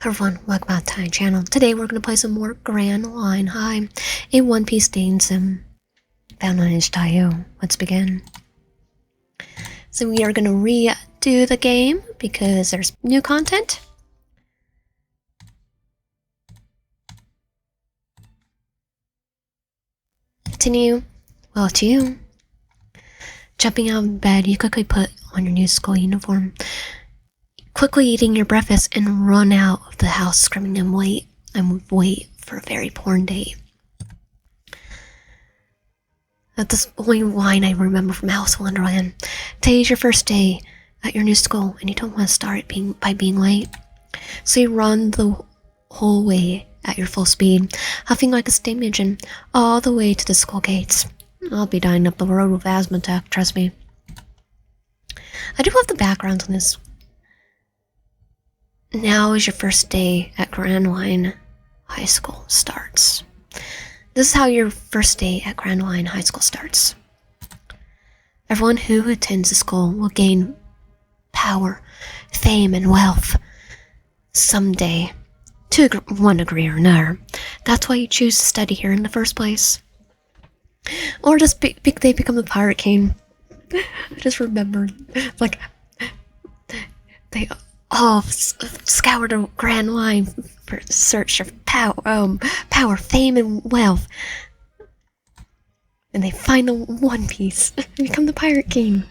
Everyone, welcome back to my channel. Today we're going to play some more Grandline High, a One Piece dating sim found on itch.io. Let's begin. So we are going to redo the game because there's new content. Continue. Well, it's you. Jumping out of bed, you quickly put on your new school uniform. Quickly eating your breakfast and run out of the house screaming and wait for a very important day. That's the only line I remember from Alice in Wonderland. Today is your first day at your new school and you don't want to start by being late. So you run the whole way at your full speed, huffing like a steam engine all the way to the school gates. I'll be dying up the road with asthma attack, trust me. I do love the background on this. Now is your first day at Grandline High School starts. This is how your first day at Grandline High School starts. Everyone who attends the school will gain power, fame, and wealth someday, to one degree or another. That's why you choose to study here in the first place. Or just they become the Pirate King. I just remembered, like, they all scoured the Grand Line for search of power, fame, and wealth. And they find the One Piece and become the Pirate King.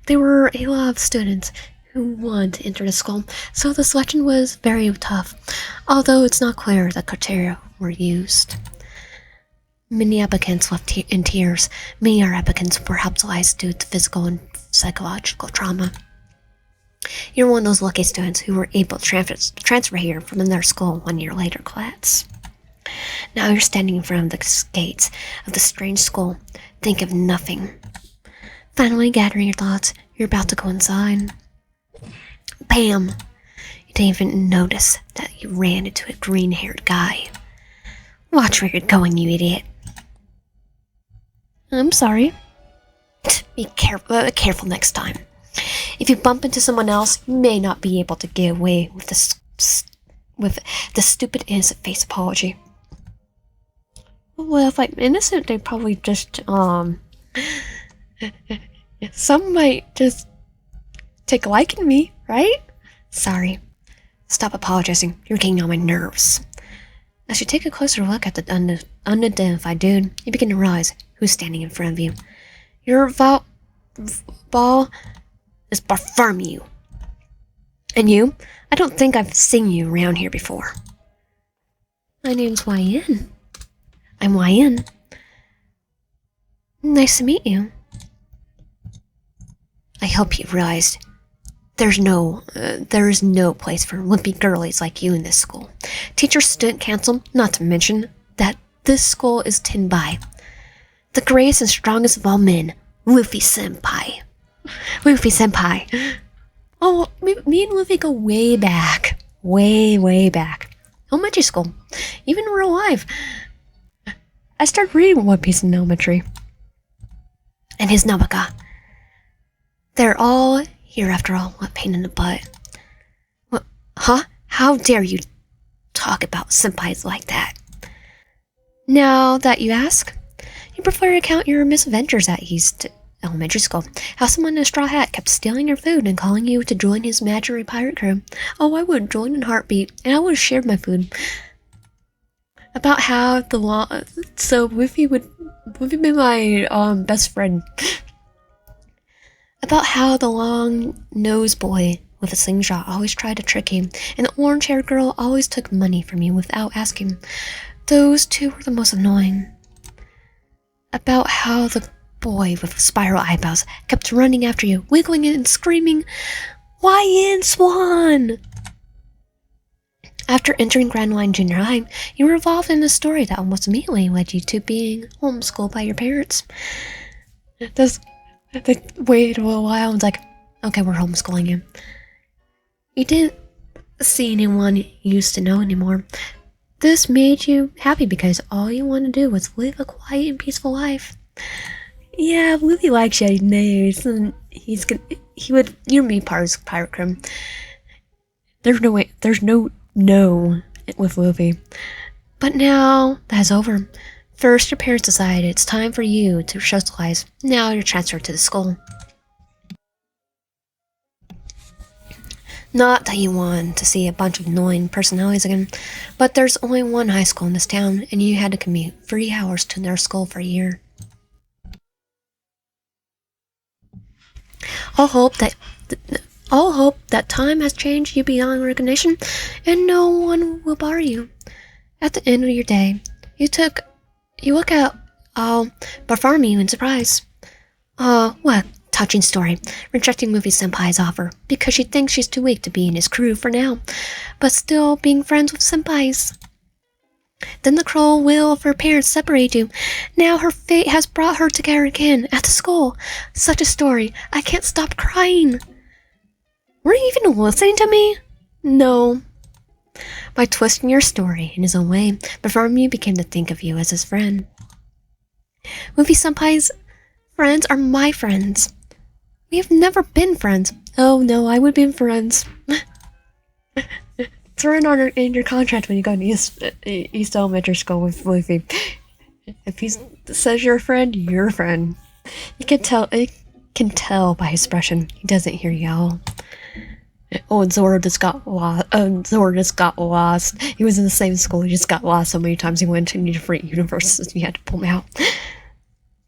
There were a lot of students who wanted to enter the school, so the selection was very tough, although it's not clear that criteria were used. Many applicants left in tears. Many other applicants were hospitalized due to physical and psychological trauma. You're one of those lucky students who were able to transfer here from another school 1 year later, class. Now you're standing in front of the gates of the strange school, think of nothing. Finally gathering your thoughts, you're about to go inside. Bam! You didn't even notice that you ran into a green-haired guy. Watch where you're going, you idiot. I'm sorry. Be careful next time. If you bump into someone else, you may not be able to get away with the stupid innocent face apology. Well, if I'm innocent, they probably just, some might just take a liking to me, right? Sorry. Stop apologizing. You're getting on my nerves. As you take a closer look at the unidentified dude, you begin to realize who's standing in front of you. Your ball is Bartholomew. And you? I don't think I've seen you around here before. My name's YN. I'm YN. Nice to meet you. I hope you realized there is no place for wimpy girlies like you in this school. Teacher student council, not to mention that this school is tended by the greatest and strongest of all men, Luffy Senpai. Luffy Senpai. Oh, me and Luffy go way back. Way back. Elementary school. Even in real life. I started reading One Piece in elementary. And his Nabaka. They're all here after all. What pain in the butt. What? Huh? How dare you talk about senpais like that? Now that you ask, you prefer to count your misadventures at East Elementary School. How someone in a straw hat kept stealing your food and calling you to join his imaginary pirate crew. Oh, I would join in a heartbeat, and I would have shared my food. About how so Luffy would be my best friend. About how the long-nosed boy with a slingshot always tried to trick him, and the orange-haired girl always took money from you without asking. Those two were the most annoying. About how the boy with spiral eyebrows kept running after you, wiggling and screaming, YN Swan! After entering Grandline Junior High, you were involved in a story that almost immediately led you to being homeschooled by your parents. They waited a little while and was like, okay, we're homeschooling you. You didn't see anyone you used to know anymore. This made you happy because all you wanted to do was live a quiet and peaceful life. Yeah, Luffy likes shedding names, and you'd be part of his pirate crew. There's no no with Luffy. But now that's over. First, your parents decided it's time for you to socialize. Now you're transferred to the school. Not that you want to see a bunch of annoying personalities again, but there's only one high school in this town, and you had to commute 3 hours to their school for a year. I'll hope that time has changed you beyond recognition, and no one will bar you. At the end of your day, you look out, perform you in surprise. What a touching story, rejecting Luffy Senpai's offer because she thinks she's too weak to be in his crew for now, but still being friends with senpais. Then the cruel will of her parents separate you. Now her fate has brought her together again at the school. Such a story. I can't stop crying. Were you even listening to me? No. By twisting your story in his own way, Bartholomew became to think of you as his friend. Luffy Senpai's friends are my friends. We have never been friends. Oh no, I would be friends. It's written in your contract when you go to East Elementary School with Luffy. If he says you're a friend, you're a friend. You can tell by his expression. He doesn't hear you all. Oh, and Zoro just got lost. He was in the same school. He just got lost so many times. He went to different universes. You had to pull him out.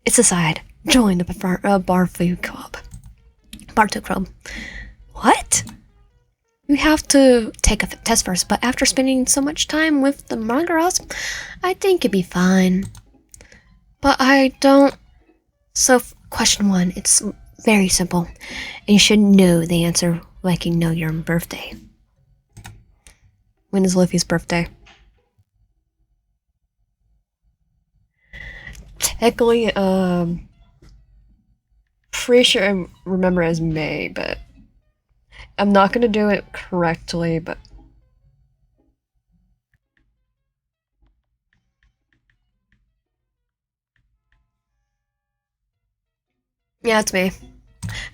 It's aside. Join the Barfood Club. Barto Club. What? You have to take a test first, but after spending so much time with the Mangaras, I think you'd be fine. But I don't. So, question 1. It's very simple, and you should know the answer like you know your birthday. When is Luffy's birthday? Technically, pretty sure I remember as May, but I'm not gonna do it correctly, but yeah, it's May.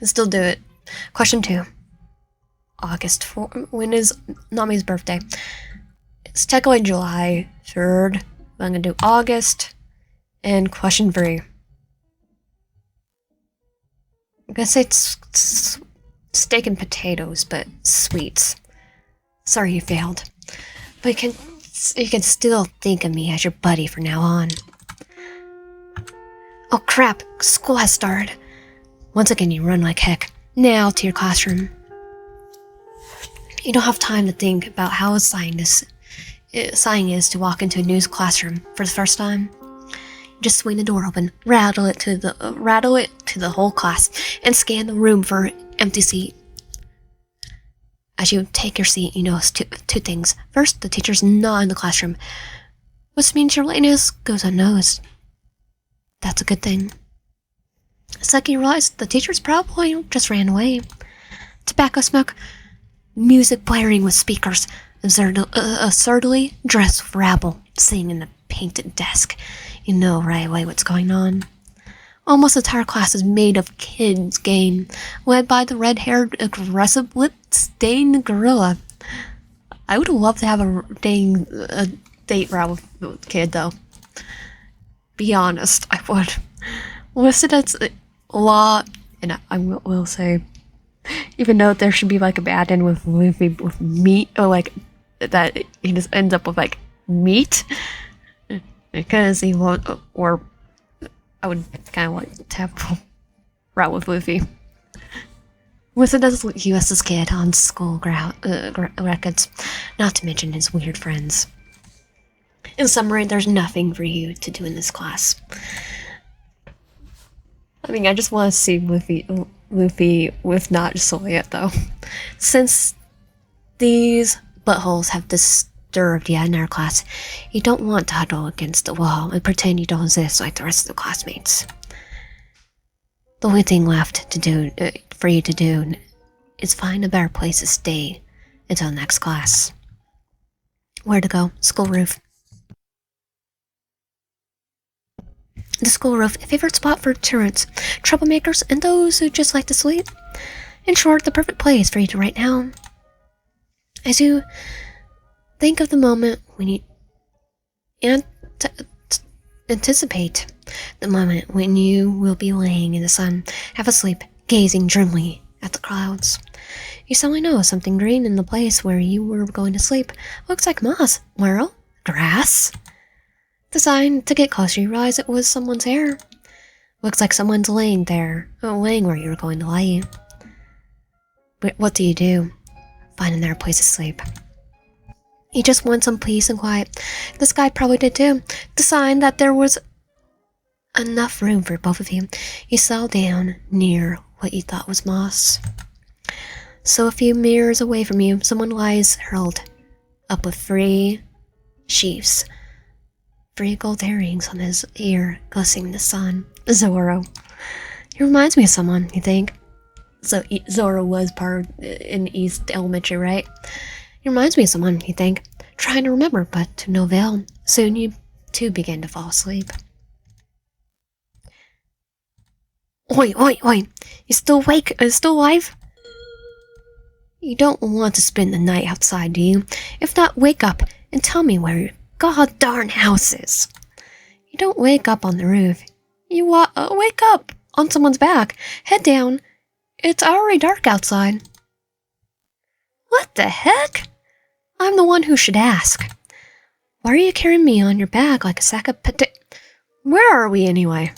And still do it. Question 2. August 4. When is Nami's birthday? It's technically July 3rd. I'm gonna do August. And question 3. I'm gonna say it's steak and potatoes, but sweets. Sorry you failed. But you can still think of me as your buddy from now on. Oh crap, school has started. Once again you run like heck. Now to your classroom. You don't have time to think about how exciting is to walk into a new classroom for the first time. Just swing the door open, rattle it to the whole class, and scan the room for an empty seat. As you take your seat, you notice two things. First, the teacher's not in the classroom, which means your lateness goes unnoticed. That's a good thing. Second, you realize the teacher's probably just ran away. Tobacco smoke, music blaring with speakers, absurdly dressed with rabble sitting in a painted desk. You know right away what's going on. Almost the entire class is made of kids' game, led by the red-haired, aggressive, lip-stained gorilla. I would love to have a date route with kid, though. Be honest, I would. Listed as a lot, and I will say, even though there should be like a bad end with Luffy with meat, or like that he just ends up with like meat, because he won't, or I would kind of like to have a route with Luffy. Listed as US's kid on school records, not to mention his weird friends. In summary, there's nothing for you to do in this class. I mean, I just want to see Luffy with not Soyet, though. Since these buttholes have disturbed the entire class, you don't want to huddle against the wall and pretend you don't exist like the rest of the classmates. The only thing left to do for you to do is find a better place to stay until next class. Where to go? School roof. The school roof, a favorite spot for truants, troublemakers, and those who just like to sleep. In short, the perfect place for you to right now. As you Think of the moment when you ant- anticipate the moment when you will be laying in the sun, half asleep, gazing dreamily at the clouds. You suddenly know something green in the place where you were going to sleep looks like moss, laurel, grass. The sign to get closer, you realize it was someone's hair. Looks like someone's laying there, laying where you were going to lay. But what do? Find another place to sleep. You just want some peace and quiet. This guy probably did too. The sign that there was enough room for both of you. You settle down near what you thought was moss. So a few mirrors away from you, someone lies hurled up with 3 sheaves. 3 gold earrings on his ear, glistening in the sun. Zoro. He reminds me of someone, you think? So Zoro was part in East Elementary, right? He reminds me of someone, you think? Trying to remember, but to no avail. Soon you too begin to fall asleep. Oi! You still awake? Still alive? You don't want to spend the night outside, do you? If not, wake up and tell me where your god darn house is. You don't wake up on the roof. You wake up on someone's back. Head down. It's already dark outside. What the heck? I'm the one who should ask. Why are you carrying me on your back like a sack of Where are we anyway?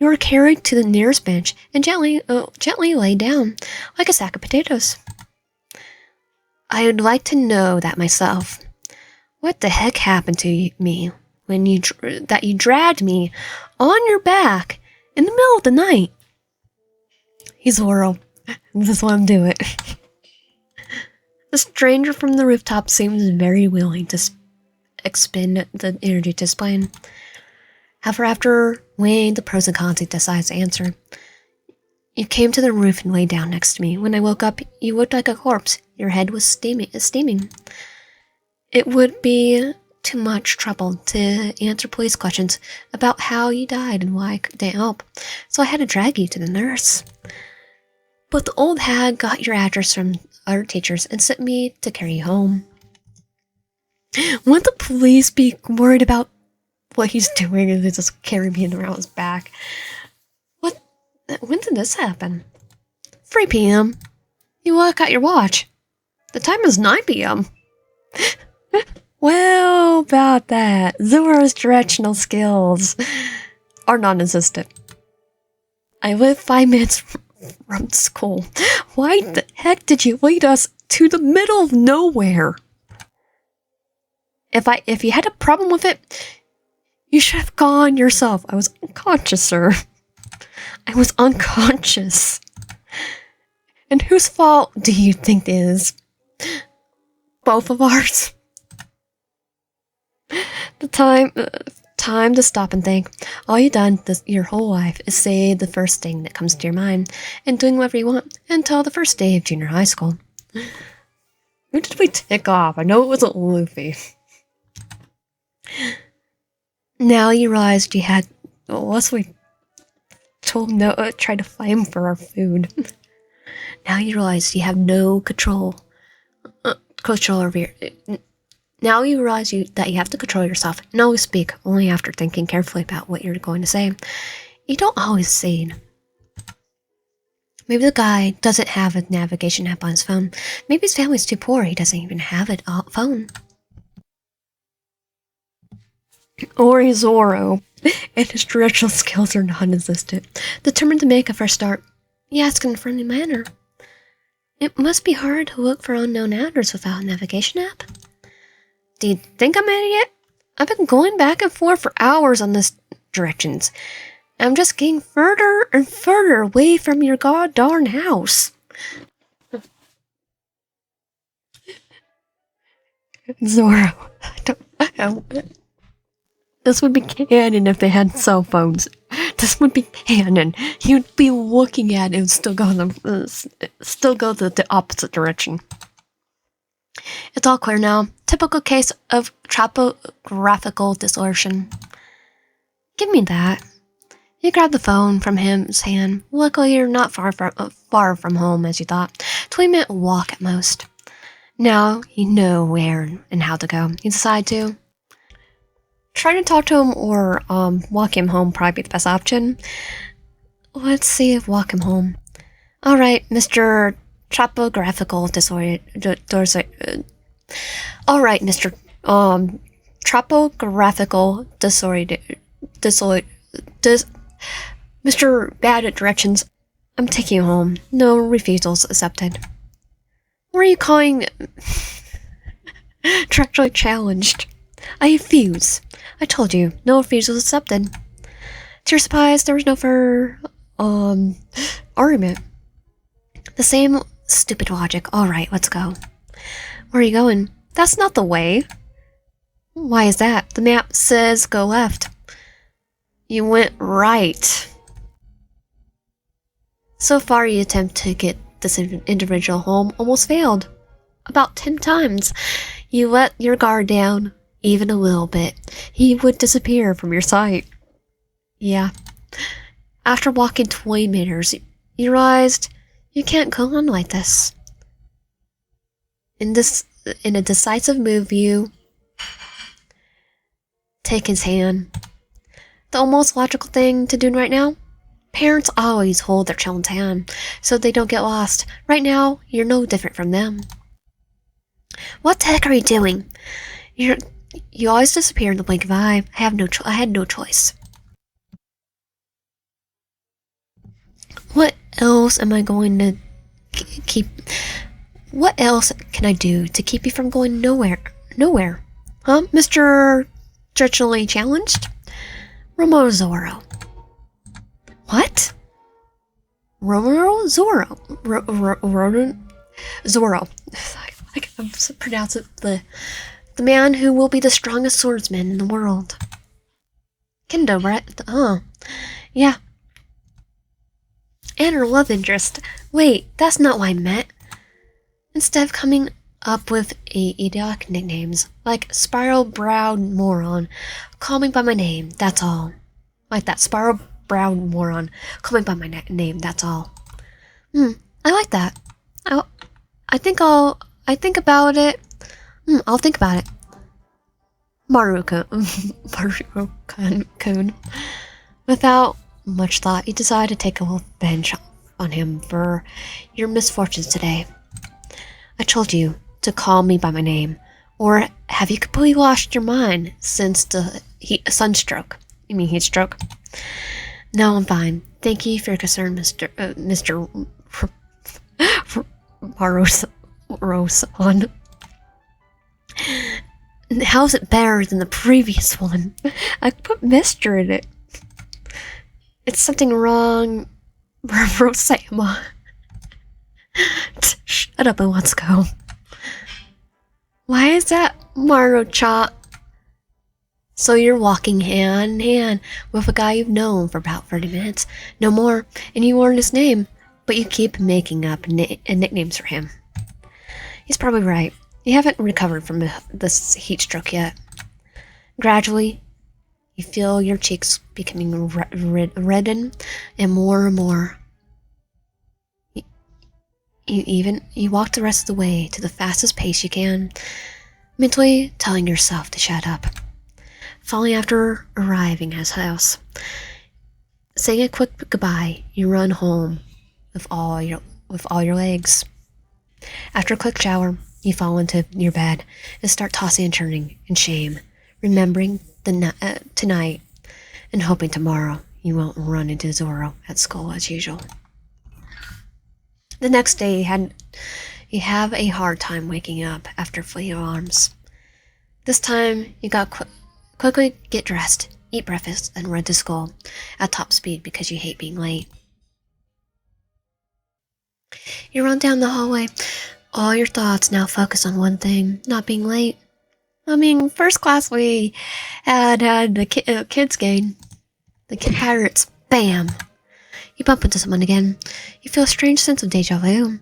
You are carried to the nearest bench and gently laid down like a sack of potatoes. I would like to know that myself. What the heck happened to me when you dragged me on your back in the middle of the night? He's Zoro. Just let him do it. The stranger from the rooftop seems very willing to expend the energy to explain. However, after weighing the pros and cons, he decides to answer. You came to the roof and lay down next to me. When I woke up, you looked like a corpse. Your head was steaming. It would be too much trouble to answer police questions about how you died and why I couldn't help, so I had to drag you to the nurse. But the old hag got your address from other teachers and sent me to carry you home. Wouldn't the police be worried about what he's doing and they just carry me around his back? What? When did this happen? 3 p.m. You look at your watch. The time is 9 p.m. Well, about that, Zoro's directional skills are non-existent. I live 5 minutes from school. Why the heck did you lead us to the middle of nowhere? If you had a problem with it, you should have gone yourself. I was unconscious, sir. I was unconscious. And whose fault do you think it is? Both of ours. The time to stop and think. All you've done your whole life is say the first thing that comes to your mind and doing whatever you want until the first day of junior high school. Who did we tick off? I know it wasn't Luffy. Now you realized you had, unless we tried to fight him for our food. Now you realize you have no control over your. Now you realize that you have to control yourself and always speak only after thinking carefully about what you're going to say. You don't always say. Maybe the guy doesn't have a navigation app on his phone. Maybe his family's too poor, he doesn't even have a phone. Or he's Zoro, and his directional skills are non-existent. Determined to make a fresh start, he asks in a friendly manner. It must be hard to look for unknown address without a navigation app. Do you think I'm an idiot? I've been going back and forth for hours on this directions. I'm just getting further and further away from your god darn house. Zoro, I don't. This would be canon if they had cell phones. This would be canon. You'd be looking at it and still go the opposite direction. It's all clear now. Typical case of topographical distortion. Give me that. You grab the phone from his hand. Luckily, you're not far from home as you thought. 20-minute walk at most. Now you know where and how to go. You decide to try to talk to him or walk him home. Probably be the best option. Let's see if walk him home. All right, Mr. Topographical disorder. All right, Mr. Topographical disorder. Mr. Bad at Directions. I'm taking you home. No refusals accepted. What are you calling directly challenged? I refuse. I told you, no refusals accepted. To your surprise, there was no further argument. The same stupid logic. Alright, let's go. Where are you going? That's not the way. Why is that? The map says go left. You went right. So far, your attempt to get this individual home almost failed. About 10 times. You let your guard down, even a little bit. He would disappear from your sight. Yeah. After walking 20 meters, you realized you can't go on like this. In a decisive move, you take his hand. The almost logical thing to do right now? Parents always hold their children's hand so they don't get lost. Right now, you're no different from them. What the heck are you doing? You always disappear in the blink of an eye. I had no choice. What else am I going to keep? What else can I do to keep you from going nowhere? Nowhere, huh, Mr. Directionally Challenged? Roronoa Zoro. What? Roronoa Zoro. Roronoa Zoro. I'm pronouncing the man who will be the strongest swordsman in the world. Kendo, right? Yeah. And her love interest. Wait, that's not what I meant. Instead of coming up with idiotic nicknames like spiral-browed moron, call me by my name. That's all. Like that spiral-browed moron. Call me by my name. That's all. I like that. I think about it. I'll think about it. Maruko-kun. Without much thought, you decide to take a little revenge on him for your misfortunes today. I told you to call me by my name, or have you completely lost your mind since the sunstroke? You mean heat stroke? No, I'm fine. Thank you for your concern, Mr. Maruko-san. How's it better than the previous one? I put Mr. in it. It's something wrong, Rosama. Shut up and let's go. Why is that, Maruko? So you're walking hand in hand with a guy you've known for about 30 minutes, no more, and you learn his name, but you keep making up nicknames for him. He's probably right. You haven't recovered from this heat stroke yet. Gradually, you feel your cheeks becoming reddened and more. You walk the rest of the way to the fastest pace you can, mentally telling yourself to shut up. Finally, after arriving at his house, saying a quick goodbye, you run home with all your legs. After a quick shower, you fall into your bed and start tossing and turning in shame, remembering tonight and hoping tomorrow you won't run into Zoro at school as usual. The next day, you have a hard time waking up after fleeing alarms. This time, you got quickly get dressed, eat breakfast, and run to school at top speed because you hate being late. You run down the hallway. All your thoughts now focus on one thing, not being late. I mean, first class we had the kids game. The kid pirates. Bam! You bump into someone again. You feel a strange sense of deja vu.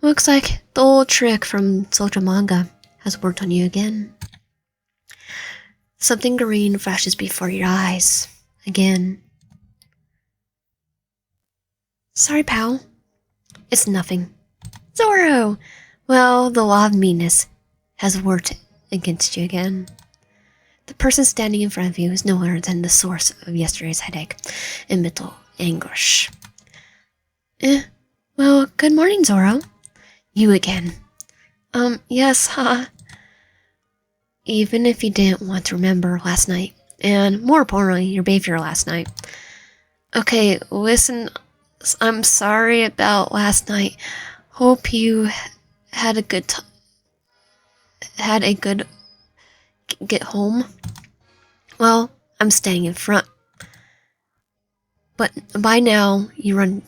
Looks like the old trick from social manga has worked on you again. Something green flashes before your eyes. Again. Sorry, pal. It's nothing. Zoro! Well, the law of meanness has worked against you again. The person standing in front of you is no other than the source of yesterday's headache and mental anguish. Well, good morning, Zoro. You again. Yes, huh? Even if you didn't want to remember last night, and more importantly, your behavior last night. Okay, listen, I'm sorry about last night. Hope you had a good get home. Well, I'm staying in front. But by now, you run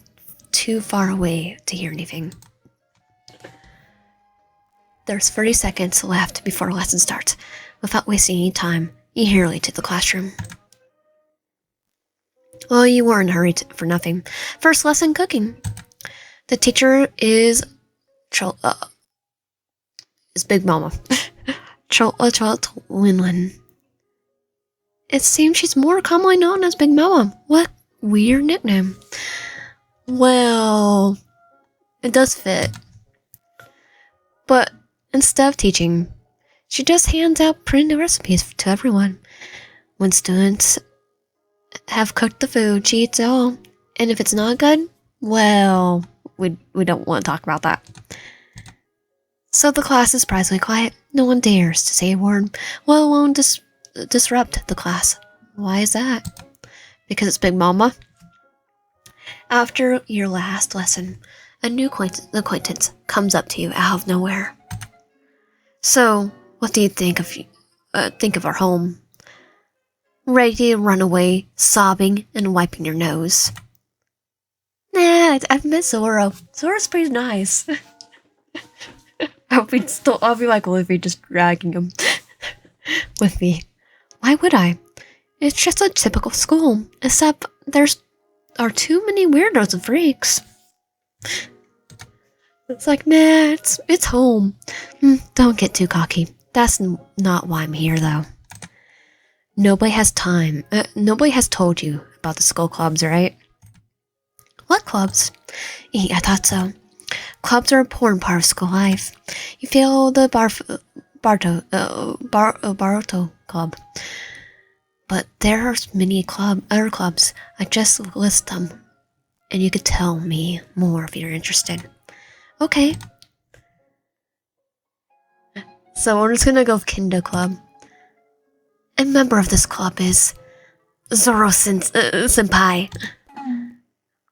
too far away to hear anything. There's 30 seconds left before the lesson starts. Without wasting any time, you hurry to the classroom. Well, you were in a hurry for nothing. First lesson, cooking. The teacher is Big Mama. Winlin. It seems she's more commonly known as Big Mama. What weird nickname. Well, it does fit. But instead of teaching, she just hands out printed recipes to everyone. When students have cooked the food, she eats it all. And if it's not good, well, we don't want to talk about that. So the class is surprisingly quiet. No one dares to say a word, let alone disrupt the class. Why is that? Because it's Big Mama. After your last lesson, a new acquaintance comes up to you out of nowhere. So, what do you think of our home? Ready to run away, sobbing and wiping your nose. Nah, I've met Zoro. Zoro's pretty nice. I'll be like Olivia, just dragging him with me. Why would I? It's just a typical school, except are too many weirdos and freaks. It's like, nah, it's home. Don't get too cocky. That's not why I'm here, though. Nobody has told you about the school clubs, right? What clubs? I thought so. Clubs are an important part of school life. You feel the Baruto Club. But there are many other clubs. I just list them. And you could tell me more if you're interested. Okay. So we're just gonna go with Kendo Club. A member of this club is Zoro Senpai.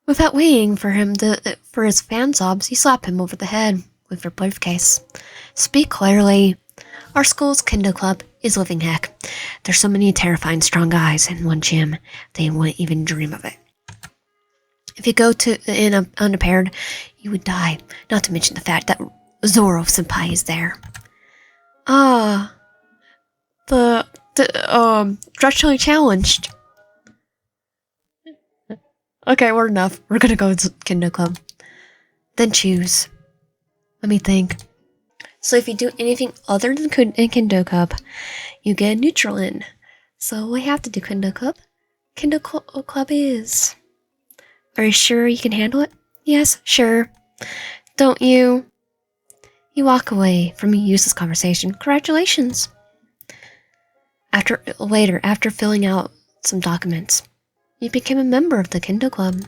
Without waiting for his fan sobs, you slap him over the head with your briefcase. Speak clearly. Our school's Kendo Club is living heck. There's so many terrifying strong guys in one gym, they wouldn't even dream of it. If you go in unprepared, you would die. Not to mention the fact that Zoro Senpai is there. Structurally challenged. Okay, we're enough. We're gonna go to Kendo Club. Then choose. Let me think. So if you do anything other than Kendo Club, you get a neutral in. So we have to do Kendo Club. Kendo Club is. Are you sure you can handle it? Yes, sure. Don't you? You walk away from a useless conversation. Congratulations. After filling out some documents, you became a member of the Kendo Club.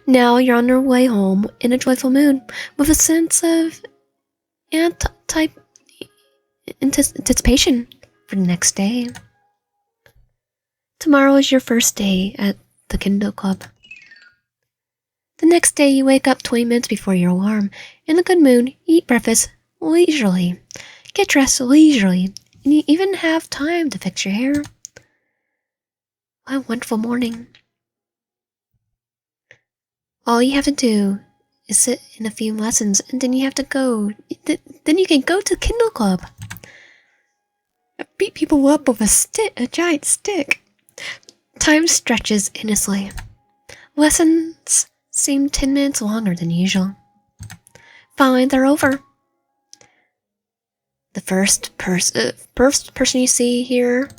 Now you're on your way home in a joyful mood, with a sense of anticipation for the next day. Tomorrow is your first day at the Kendo Club. The next day you wake up 20 minutes before your alarm, in a good mood, eat breakfast leisurely, get dressed leisurely, and you even have time to fix your hair. What a wonderful morning. All you have to do is sit in a few lessons, and then you have to go. Then you can go to Kendo Club. Beat people up with a giant stick. Time stretches endlessly. Lessons seem 10 minutes longer than usual. Finally, they're over. The first person you see here,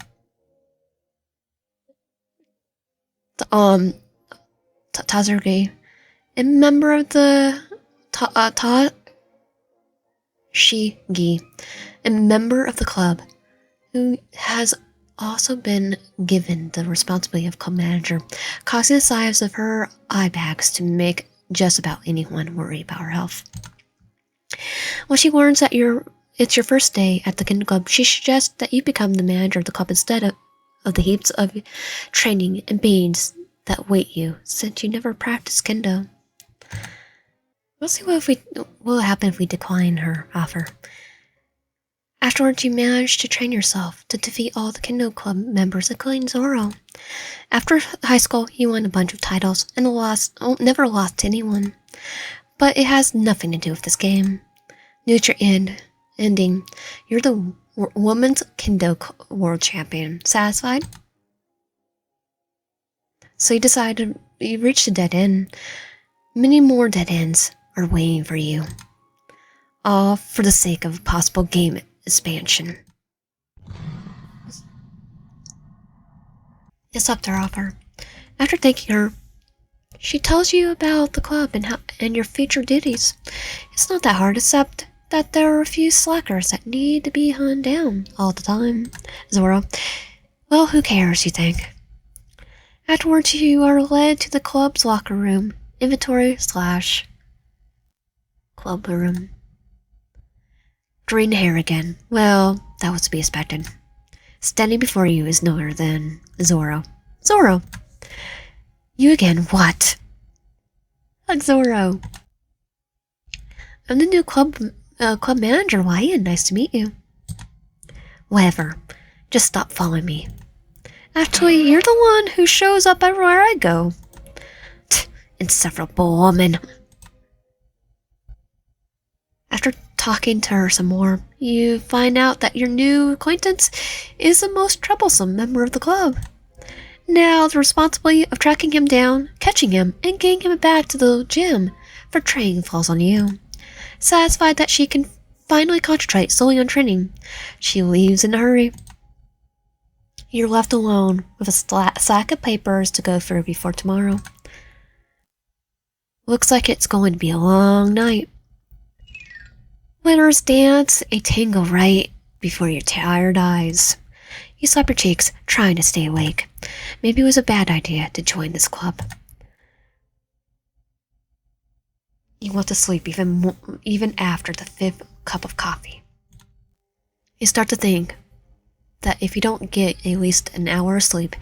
Tazurgi, a member of the Shigi, a member of the club, who has also been given the responsibility of club manager, causing the size of her eye bags to make just about anyone worry about her health. When she learns that it's your first day at the Kendo Club, she suggests that you become the manager of the club instead of the heaps of training and beans that wait you, since you never practiced Kendo. We'll see what will happen if we decline her offer. Afterwards, you manage to train yourself to defeat all the Kendo Club members, including Zoro. After high school, you won a bunch of titles and never lost to anyone. But it has nothing to do with this game. Neutral ending. You're the women's Kendo world champion. Satisfied? So you reached a dead end. Many more dead ends are waiting for you. All for the sake of a possible game expansion. It's up to her offer. After thanking her, she tells you about the club and your future duties. It's not that hard, except that there are a few slackers that need to be hunted down all the time. Zoro. Well, who cares, you think? Afterwards, you are led to the club's locker room, inventory/club room. Green hair again. Well, that was to be expected. Standing before you is no other than Zoro. Zoro! You again, what? Zoro. I'm the new club manager, Wyatt. Nice to meet you. Whatever. Just stop following me. Actually, you're the one who shows up everywhere I go. Insufferable woman. After talking to her some more, you find out that your new acquaintance is the most troublesome member of the club. Now, the responsibility of tracking him down, catching him, and getting him back to the gym for training falls on you. Satisfied that she can finally concentrate solely on training, she leaves in a hurry. You're left alone with a stack of papers to go through before tomorrow. Looks like it's going to be a long night. Winners dance a tango right before your tired eyes. You slap your cheeks, trying to stay awake. Maybe it was a bad idea to join this club. You want to sleep even after the 5th cup of coffee. You start to think that if you don't get at least an hour of sleep,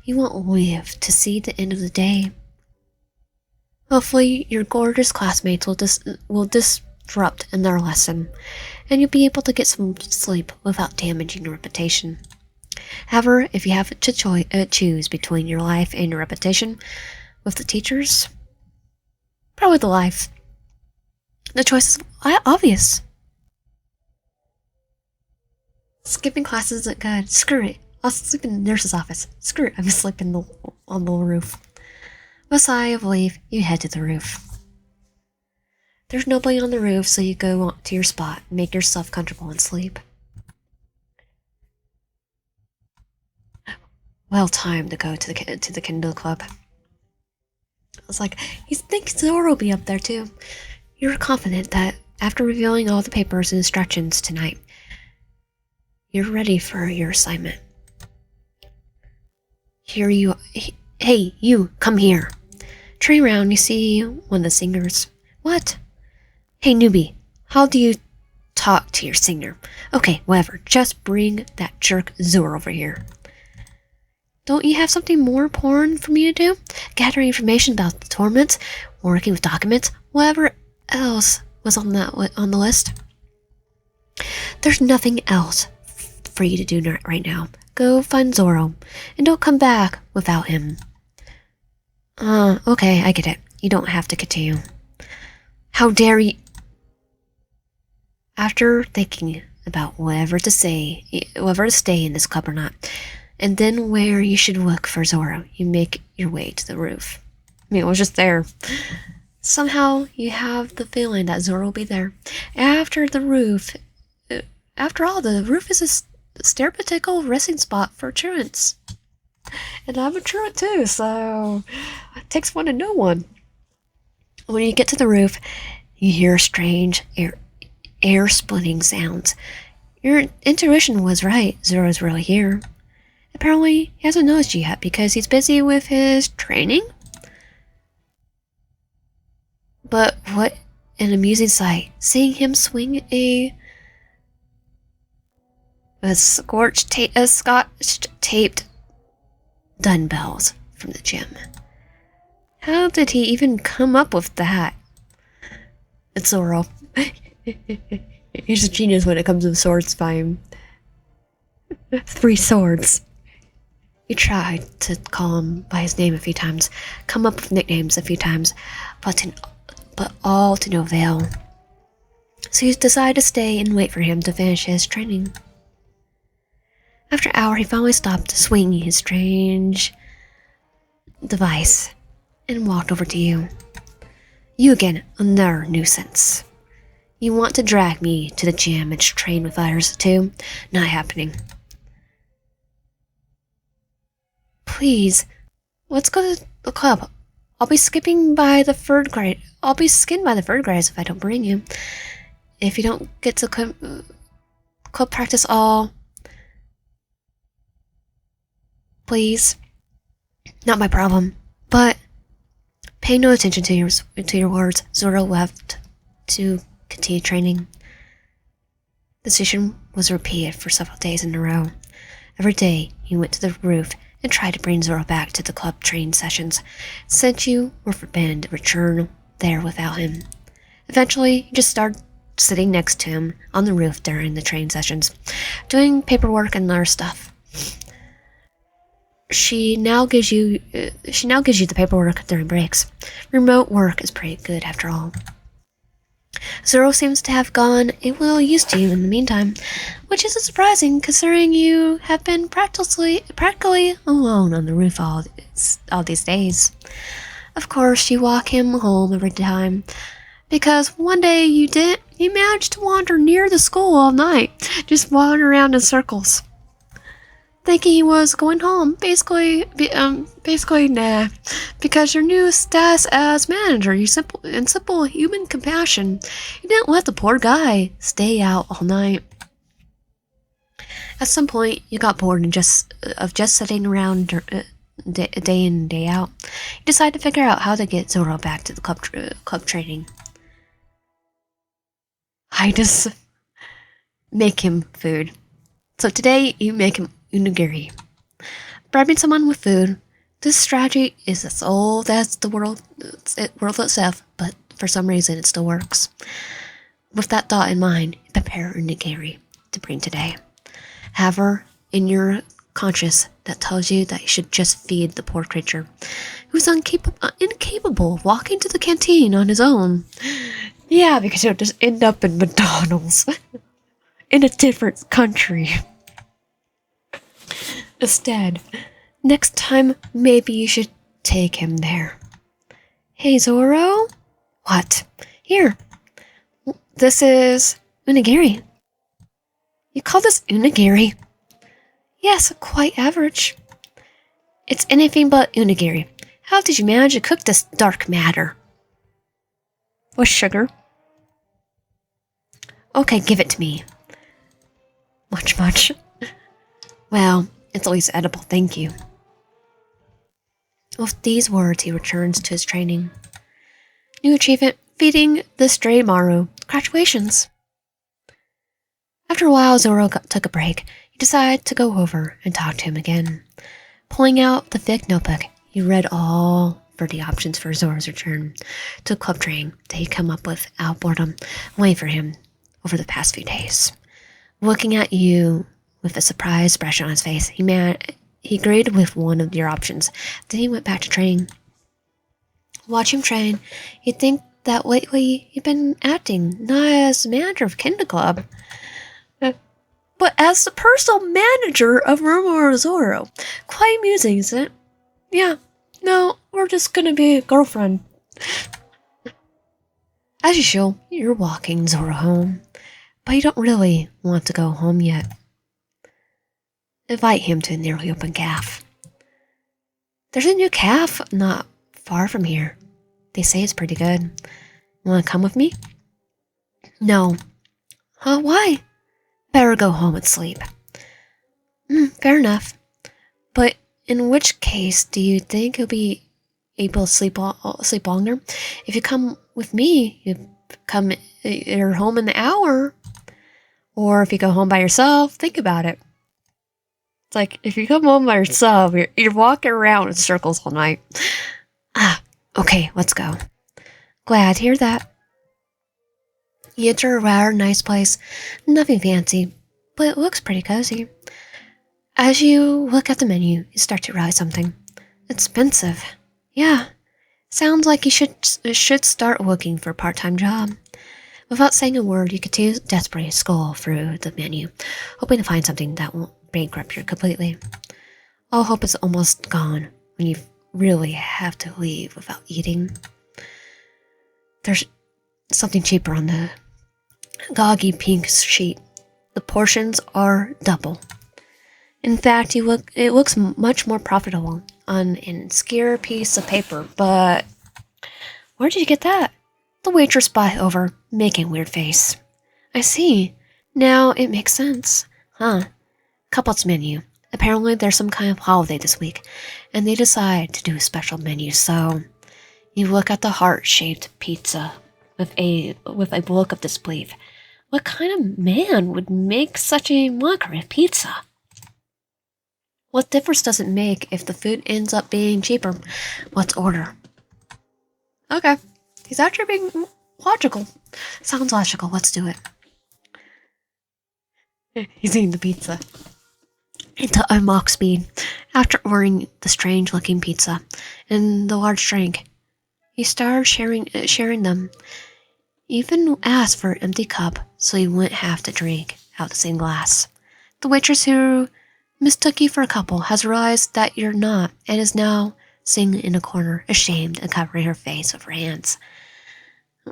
you won't live to see the end of the day. Hopefully, your gorgeous classmates will disrupt in their lesson, and you'll be able to get some sleep without damaging your reputation. However, if you have to choose between your life and your reputation with the teachers, probably the life. The choice is obvious. Skipping classes isn't good. Screw it. I'll sleep in the nurse's office. Screw it. I'm sleeping on the roof. With a sigh of relief, you head to the roof. There's nobody on the roof, so you go to your spot, make yourself comfortable, and sleep. Well timed to go to the Kendo Club. I was like, you think Zoro will be up there too? You're confident that after reviewing all the papers and instructions tonight, you're ready for your assignment. Hey, you, come here. Turn around, you see one of the singers. What? Hey, newbie, how do you talk to your singer? Okay, whatever, just bring that jerk Zoro over here. Don't you have something more important for me to do? Gathering information about the tournaments, working with documents, whatever else was on the list. There's nothing else for you to do right now. Go find Zoro, and don't come back without him. Okay, I get it. You don't have to continue. How dare you? After thinking about whether to stay in this club or not, and then where you should look for Zoro, you make your way to the roof. I mean, it was just there. Somehow, you have the feeling that Zoro will be there. After all, the roof is a stereotypical resting spot for truants. And I'm a truant too, so it takes one to know one. When you get to the roof, you hear a strange air-splitting sounds. Your intuition was right. Zoro's really here. Apparently, he hasn't noticed you yet because he's busy with his training. But what an amusing sight, seeing him swing a scotch taped dumbbells from the gym. How did he even come up with that? It's Zoro. He's a genius when it comes to swords fighting. 3 swords. You tried to call him by his name a few times, come up with nicknames a few times, but all to no avail. So you decided to stay and wait for him to finish his training. After an hour, he finally stopped swinging his strange device and walked over to you. You again, another nuisance. You want to drag me to the gym and train with others too? Not happening. Please, let's go to the club. I'll be skipping by the 3rd grade. I'll be skinned by the 3rd grades if I don't bring you. If you don't get to club practice all, please. Not my problem. But pay no attention to your words. Zoro left to continue training. The session was repeated for several days in a row. Every day, he went to the roof and tried to bring Zoro back to the club training sessions, since you were forbidden to return there without him. Eventually, he just started sitting next to him on the roof during the training sessions, doing paperwork and other stuff. She now gives you the paperwork during breaks. Remote work is pretty good after all. Zoro seems to have gone a little used to you in the meantime, which isn't surprising considering you have been practically alone on the roof all these days. Of course, you walk him home every time, because one day you managed to wander near the school all night, just wandering around in circles, thinking he was going home. Basically, nah. Because your new status as manager, you simple human compassion, you didn't let the poor guy stay out all night. At some point, you got bored of just sitting around day in and day out. You decided to figure out how to get Zoro back to the club training. I just make him food. So today, you make him unigiri. Bribing someone with food. This strategy is as old as the world itself, but for some reason it still works. With that thought in mind, prepare unigiri to bring today. Have her in your conscience that tells you that you should just feed the poor creature who's incapable of walking to the canteen on his own. Yeah, because he'll just end up in McDonald's in a different country. Instead, next time, maybe you should take him there. Hey, Zoro? What? Here. This is unigiri. You call this unigiri? Yes, quite average. It's anything but unigiri. How did you manage to cook this dark matter? With sugar? Okay, give it to me. Much. Well, it's at least edible, thank you. With these words, he returns to his training. New achievement, feeding the stray Maru. Congratulations! After a while, Zoro took a break. He decided to go over and talk to him again. Pulling out the thick notebook, he read all 30 options for Zoro's return to club training that he'd come up with out boredom, waiting for him over the past few days. Looking at you with a surprised expression on his face, he agreed with one of your options. Then he went back to training. Watch him train, you'd think that lately he'd been acting not as manager of Kendo Club, but as the personal manager of Roronoa Zoro. Quite amusing, isn't it? Yeah, no, we're just gonna be a girlfriend. As usual, you're walking Zoro home, but you don't really want to go home yet. Invite him to a nearly open cafe. There's a new cafe not far from here. They say it's pretty good. Want to come with me? No, Huh, why? Better go home and sleep. Fair enough. But in which case do you think you'll be able to sleep longer? If you come with me, you're home in an hour. Or if you go home by yourself, think about it. It's like, if you come home by yourself, you're walking around in circles all night. Okay, let's go. Glad to hear that. You enter a rather nice place. Nothing fancy, but it looks pretty cozy. As you look at the menu, you start to realize something. Expensive. Yeah. Sounds like you should start looking for a part-time job. Without saying a word, you continue to desperately scroll through the menu, hoping to find something that won't bankrupt you completely. All hope is almost gone when you really have to leave without eating. There's something cheaper on the goggy pink sheet. The portions are double. In fact, it looks much more profitable on an obscure piece of paper, but where did you get that? The waitress brought over, making a weird face. I see. Now it makes sense. Huh. Couples menu. Apparently there's some kind of holiday this week, and they decide to do a special menu, so you look at the heart-shaped pizza with a look of disbelief. What kind of man would make such a mockery of pizza? What difference does it make if the food ends up being cheaper? Let's order. Okay. He's actually being logical. Sounds logical. Let's do it. He's eating the pizza. Into unlock speed. After ordering the strange-looking pizza and the large drink, he started sharing them. Even asked for an empty cup so he wouldn't have to drink out the same glass. The waitress who mistook you for a couple has realized that you're not and is now sitting in a corner, ashamed and covering her face with her hands.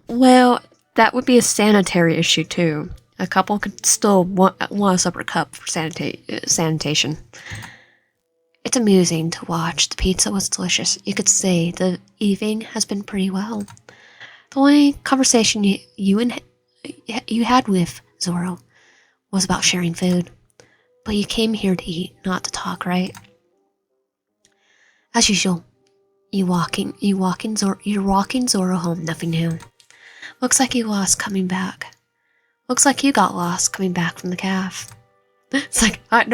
Well, that would be a sanitary issue too. A couple could still want a separate cup for sanitation. It's amusing to watch. The pizza was delicious. You could say the evening has been pretty well. The only conversation you had with Zoro was about sharing food. But you came here to eat, not to talk, right? As usual, you're walking Zoro home, nothing new. Looks like you got lost coming back from the calf. It's like, I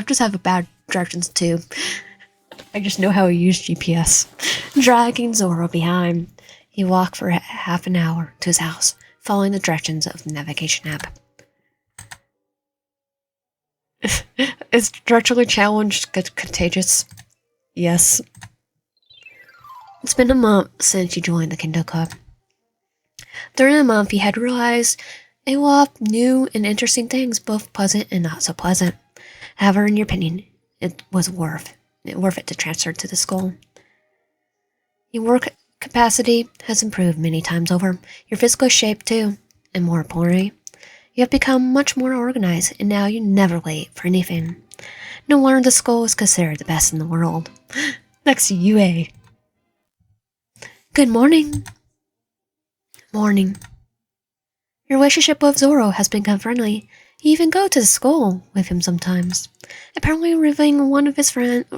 just have a bad directions too. I just know how to use GPS. Dragging Zoro behind, he walked for half an hour to his house, following the directions of the navigation app. Is directionally challenged contagious? Yes. It's been a month since you joined the Kendo Club. During the month, you had realized a lot of new and interesting things, both pleasant and not so pleasant. However, in your opinion, it was worth it to transfer to the school. Your work capacity has improved many times over. Your physical shape, too. And more importantly, you have become much more organized, and now you never wait for anything. No wonder the school is considered the best in the world. Next to UA. Good morning. Morning. Your relationship with Zoro has become friendly. You even go to the school with him sometimes. Apparently reliving one of his friends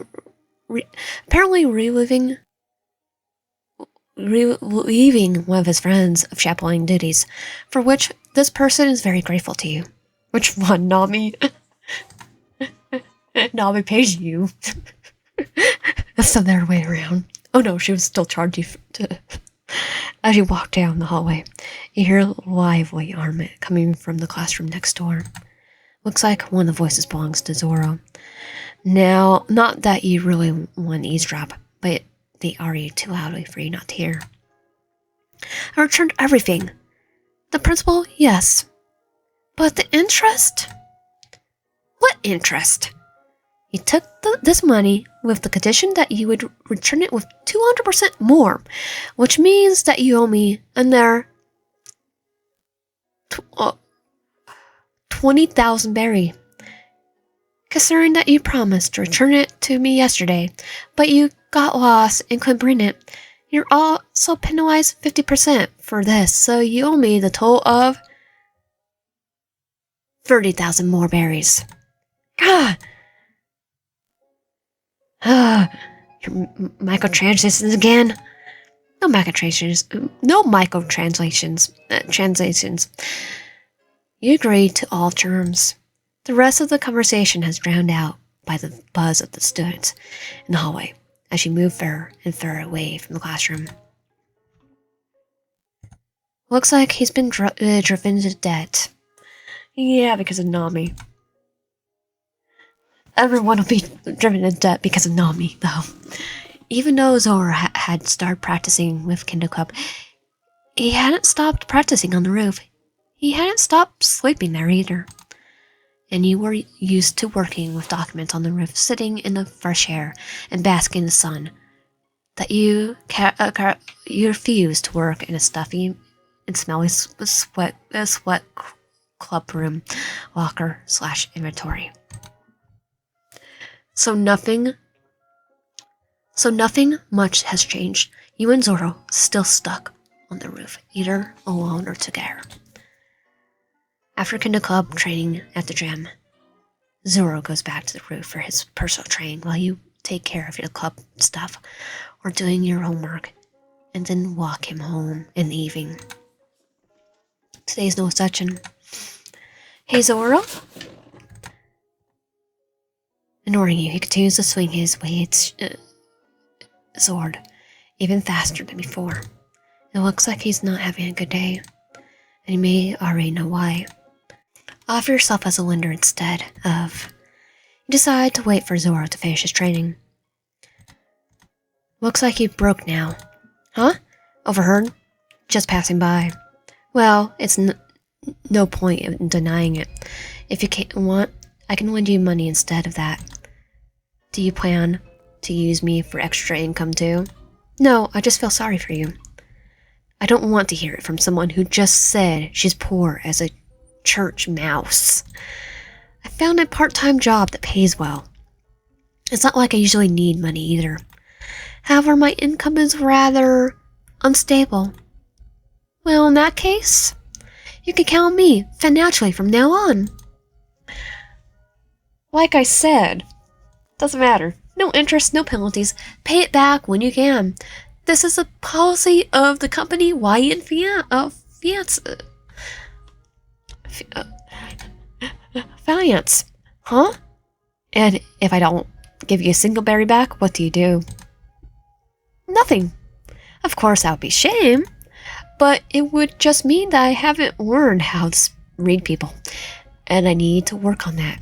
of chaperoning duties, for which this person is very grateful to you. Which one, Nami? Nami pays you. That's the other way around. Oh no, she would still charge you As you walk down the hallway, you hear a lively argument coming from the classroom next door. Looks like one of the voices belongs to Zoro. Now, not that you really want to eavesdrop, but they argue too loudly for you not to hear. I returned everything. The principal, yes. But the interest? What interest? You took this money with the condition that you would return it with 200% more, which means that you owe me another 20,000 berry. Considering that you promised to return it to me yesterday, but you got lost and couldn't bring it, you're also penalized 50% for this, so you owe me the total of 30,000 more berries. Ah! Ah! Your microtranslations again? No microtranslations. No microtranslations. Translations. You agreed to all terms. The rest of the conversation has drowned out by the buzz of the students in the hallway as you move further and further away from the classroom. Looks like he's been driven to debt. Yeah, because of Nami. Everyone will be driven to debt because of Nami, though. Even though Zoro had started practicing with Kendo Club, he hadn't stopped practicing on the roof. He hadn't stopped sleeping there either. And you were used to working with documents on the roof, sitting in the fresh air and basking in the sun. That you refused to work in a stuffy and smelly sweat club room, locker / inventory. So nothing much has changed. You and Zoro still stuck on the roof, either alone or together. After Kendo Club training at the gym, Zoro goes back to the roof for his personal training while you take care of your club stuff or doing your homework, and then walk him home in the evening. Today's no exception. Hey, Zoro? Ignoring you, he continues to swing his weighted sword even faster than before. It looks like he's not having a good day, and you may already know why. Offer yourself as a lender instead of... You decide to wait for Zoro to finish his training. Looks like you broke now. Huh? Overheard? Just passing by. Well, it's no point in denying it. If you want, I can lend you money instead of that. Do you plan to use me for extra income too? No, I just feel sorry for you. I don't want to hear it from someone who just said she's poor as a church mouse. I found a part-time job that pays well. It's not like I usually need money either. However, my income is rather unstable. Well, in that case, you can count on me financially from now on. Like I said, doesn't matter. No interest, no penalties. Pay it back when you can. This is a policy of the company YN Finance. Huh? And if I don't give you a single berry back, what do you do? Nothing. Of course, that would be a shame, but it would just mean that I haven't learned how to read people, and I need to work on that.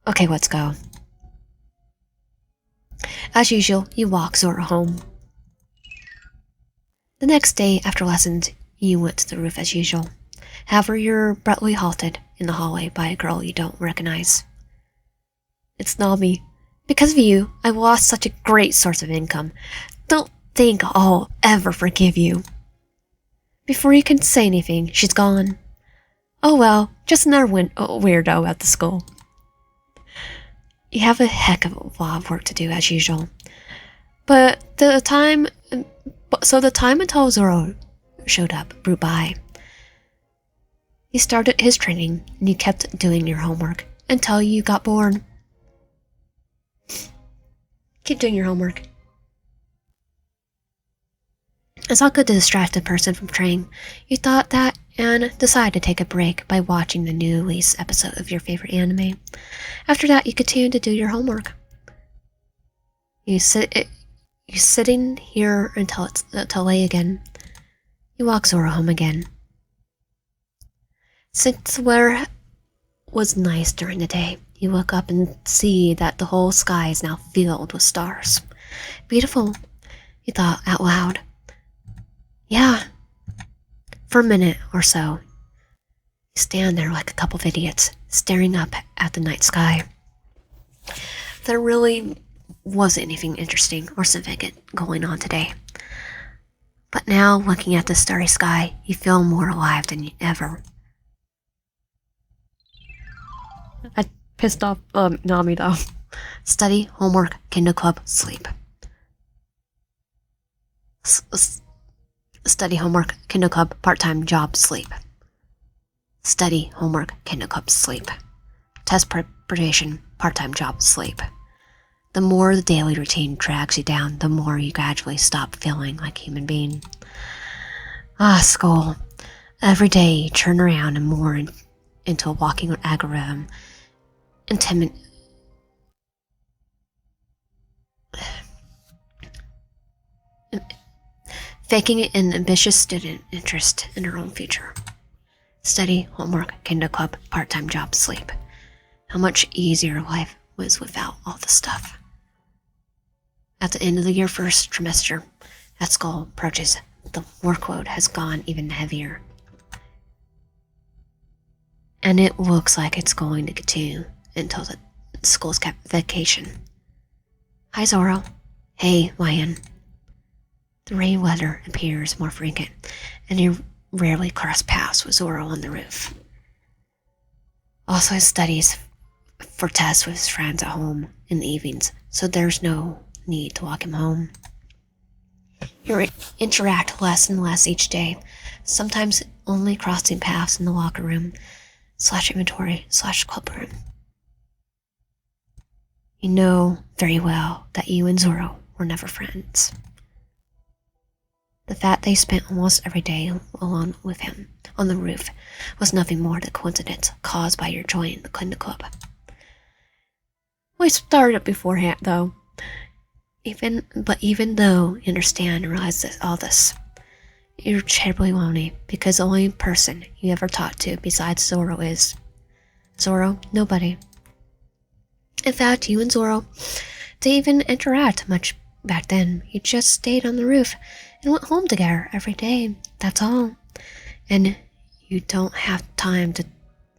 Okay, let's go. As usual, you walk Zoro home. The next day, after lessons, you went to the roof as usual. However, you're abruptly halted in the hallway by a girl you don't recognize. It's Nami. Because of you, I lost such a great source of income. Don't think I'll ever forgive you. Before you can say anything, she's gone. Oh well, just another weirdo at the school. You have a heck of a lot of work to do as usual. So the time until Zoro showed up blew by. He started his training, and you kept doing your homework until you got bored. Keep doing your homework. It's not good to distract a person from training. You thought that and decided to take a break by watching the new release episode of your favorite anime. After that, you continued to do your homework. You're sitting here until late again. You walk Zoro home again. Since the weather was nice during the day, you look up and see that the whole sky is now filled with stars. Beautiful, you thought out loud. Yeah. For a minute or so, you stand there like a couple of idiots, staring up at the night sky. There really wasn't anything interesting or significant going on today. But now, looking at the starry sky, you feel more alive than ever. I pissed off Nami though. Study, homework, Kendo Club, sleep. Study, homework, Kendo Club, part-time job, sleep. Study, homework, Kendo club, sleep. Test preparation, part-time job, sleep. The more the daily routine drags you down, the more you gradually stop feeling like a human being. School. Every day you turn around and more into a walking algorithm. Faking an ambitious student interest in her own future. Study, homework, Kendo club, part-time job, sleep. How much easier life was without all the stuff. At the end of the year first trimester, as school approaches, the workload has gone even heavier. And it looks like it's going to continue until the school's vacation. Hi, Zoro. Hey, Lion. The rain weather appears more frequent, and you rarely cross paths with Zoro on the roof. Also, he studies for tests with his friends at home in the evenings, so there's no need to walk him home. You interact less and less each day, sometimes only crossing paths in the locker room / inventory / club room. You know very well that you and Zoro were never friends. The fact they spent almost every day alone with him on the roof was nothing more than coincidence caused by your joining the Kendo club. We started beforehand, though. Even though you understand and realize all this, you're terribly lonely because the only person you ever talked to besides Zoro is Zoro. Nobody. In fact, you and Zoro didn't even interact much back then. You just stayed on the roof and went home together every day. That's all. And you don't have time to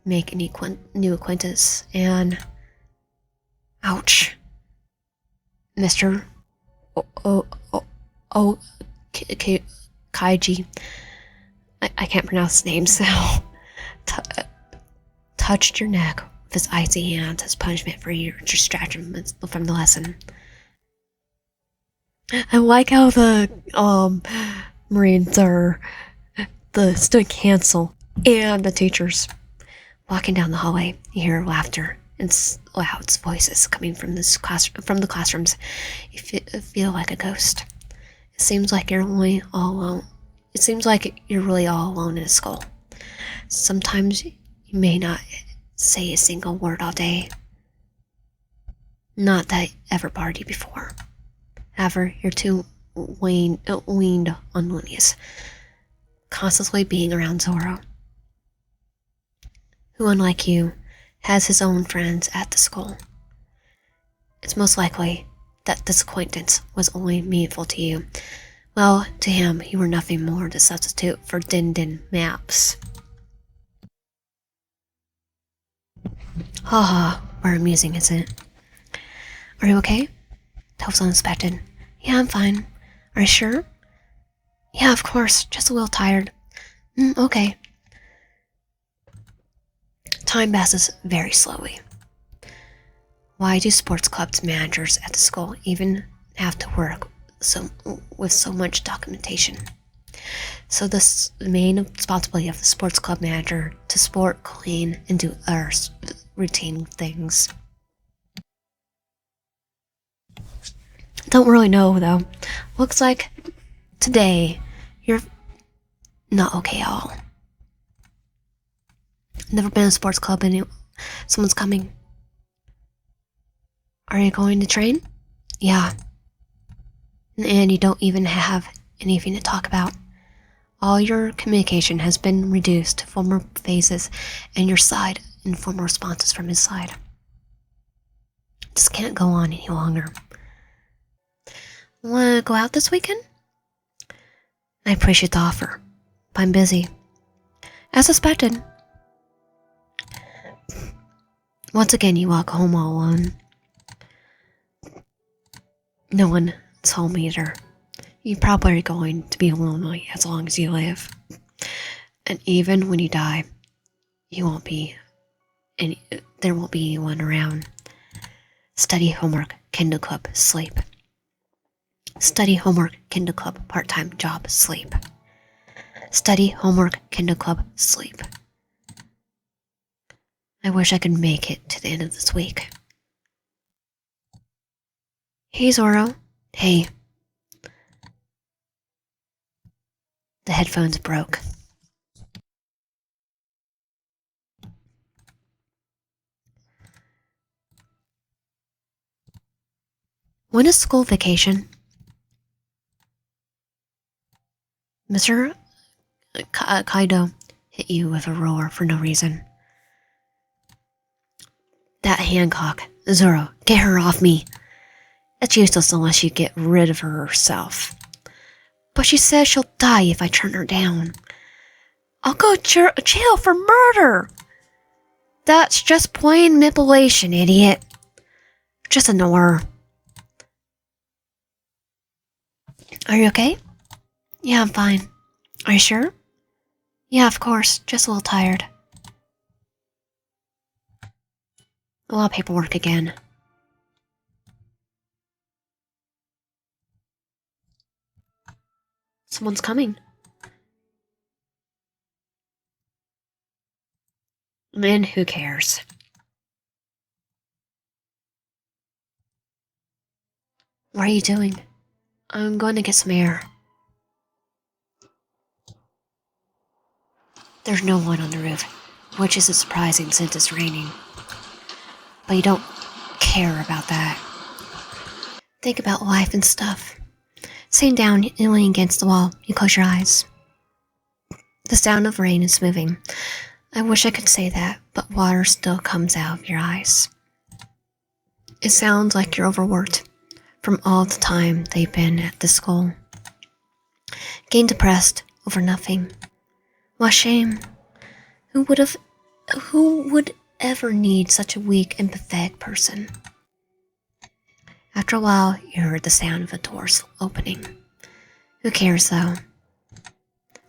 make any new acquaintances. And ouch, Mr. Kaiji. I can't pronounce his name, so touched your neck with his icy hands as punishment for your distraction from the lesson. I like how the Marines are the student council and the teachers. Walking down the hallway, you hear laughter and loud voices coming from the classrooms. You feel like a ghost. It seems like you're really all alone. It seems like you're really all alone in a school. Sometimes you may not say a single word all day. Not that I ever partied before. However, you're too weaned on loneliness, constantly being around Zoro, who, unlike you, has his own friends at the school. It's most likely that this acquaintance was only meaningful to you. Well, to him, you were nothing more to substitute for Din maps. Haha, we're amusing, isn't it? Are you okay? That was unexpected. Yeah, I'm fine. Are you sure? Yeah, of course. Just a little tired. Okay. Time passes very slowly. Why do sports clubs managers at the school even have to work with so much documentation? So the main responsibility of the sports club manager to sport, clean, and do other routine things. Don't really know, though. Looks like today you're not okay at all. Never been in a sports club and someone's coming. Are you going to train? Yeah. And you don't even have anything to talk about. All your communication has been reduced to former phases and your side and former responses from his side. This can't go on any longer. Wanna go out this weekend? I appreciate the offer, but I'm busy. As suspected. Once again, you walk home all alone. No one told me either. You're probably going to be lonely as long as you live. And even when you die, there won't be anyone around. Study, homework, Kendo club, sleep. Study, homework, Kendo club, part-time job, sleep. Study, homework, Kendo club, sleep. I wish I could make it to the end of this week. Hey, Zoro. Hey. The headphones broke. When is school vacation? Mr. Kaido hit you with a roar for no reason. That Hancock. Zoro, get her off me. It's useless unless you get rid of her herself. But she says she'll die if I turn her down. I'll go to jail for murder! That's just plain manipulation, idiot. Just ignore her. Are you okay? Yeah, I'm fine. Are you sure? Yeah, of course. Just a little tired. A lot of paperwork again. Someone's coming. And who cares? What are you doing? I'm going to get some air. There's no one on the roof, which isn't surprising since it's raining. But you don't care about that. Think about life and stuff. Sitting down and leaning against the wall, you close your eyes. The sound of rain is moving. I wish I could say that, but water still comes out of your eyes. It sounds like you're overworked from all the time they've been at the school. Getting depressed over nothing. What shame. Who would ever need such a weak and pathetic person? After a while, you heard the sound of a door opening. Who cares, though?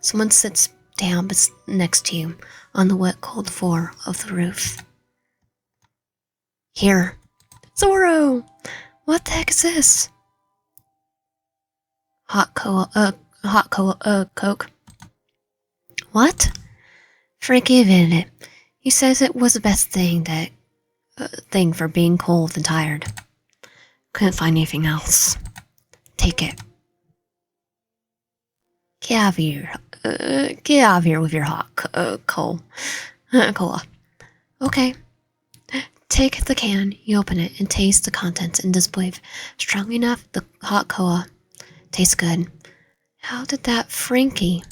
Someone sits down next to you on the wet, cold floor of the roof. Here. Zoro! What the heck is this? Coke. What? Frankie invented it. He says it was the best thing for being cold and tired. Couldn't find anything else. Take it. Get out of here with your hot cola. Okay. Take the can, you open it, and taste the contents in disbelief. Strong enough, the hot cola tastes good. How did that Frankie?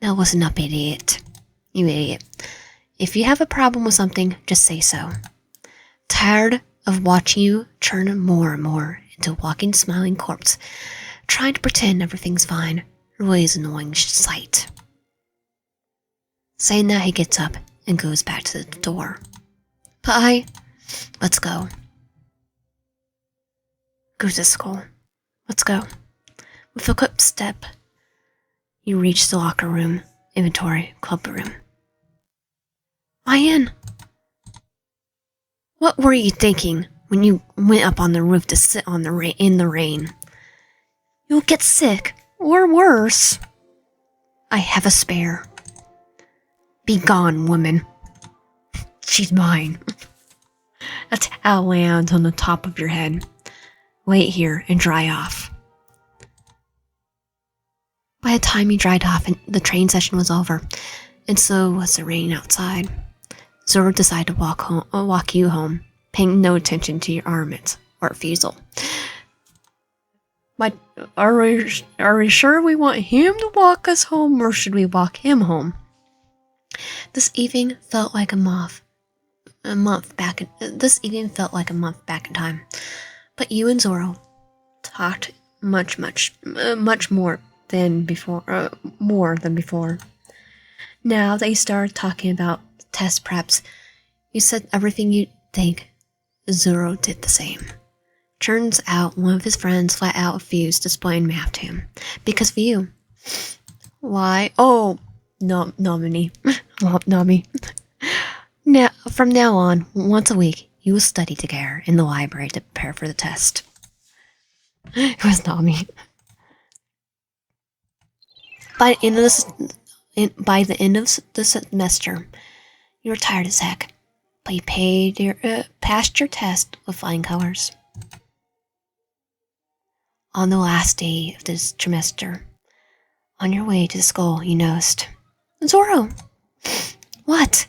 Now listen up, idiot. You idiot. If you have a problem with something, just say so. Tired of watching you turn more and more into a walking, smiling corpse, trying to pretend everything's fine really is an annoying sight. Saying that, he gets up and goes back to the door. Bye. Let's go. Go to school. Let's go. With a quick step, you reach the locker room, inventory, club room. Why in? What were you thinking when you went up on the roof to sit in the rain? You'll get sick, or worse. I have a spare. Be gone, woman. She's mine. A towel lands on the top of your head. Wait here and dry off. By the time you dried off, the train session was over, and so was the rain outside. Zoro decided to walk you home, paying no attention to your armaments or refusal. But are we sure we want him to walk us home, or should we walk him home? This evening felt like a month back in time. But you and Zoro talked much more than before. Now that you started talking about test preps, you said everything you'd think. Zoro did the same. Turns out one of his friends flat out refused displaying math to him because of you. Why? Oh, no, Nami. Now, from now on, once a week, you will study together in the library to prepare for the test. It was Nami. By the end of the semester, You were tired as heck, but you passed your test with flying colors. On the last day of this trimester, on your way to the school, you noticed. Zoro! What?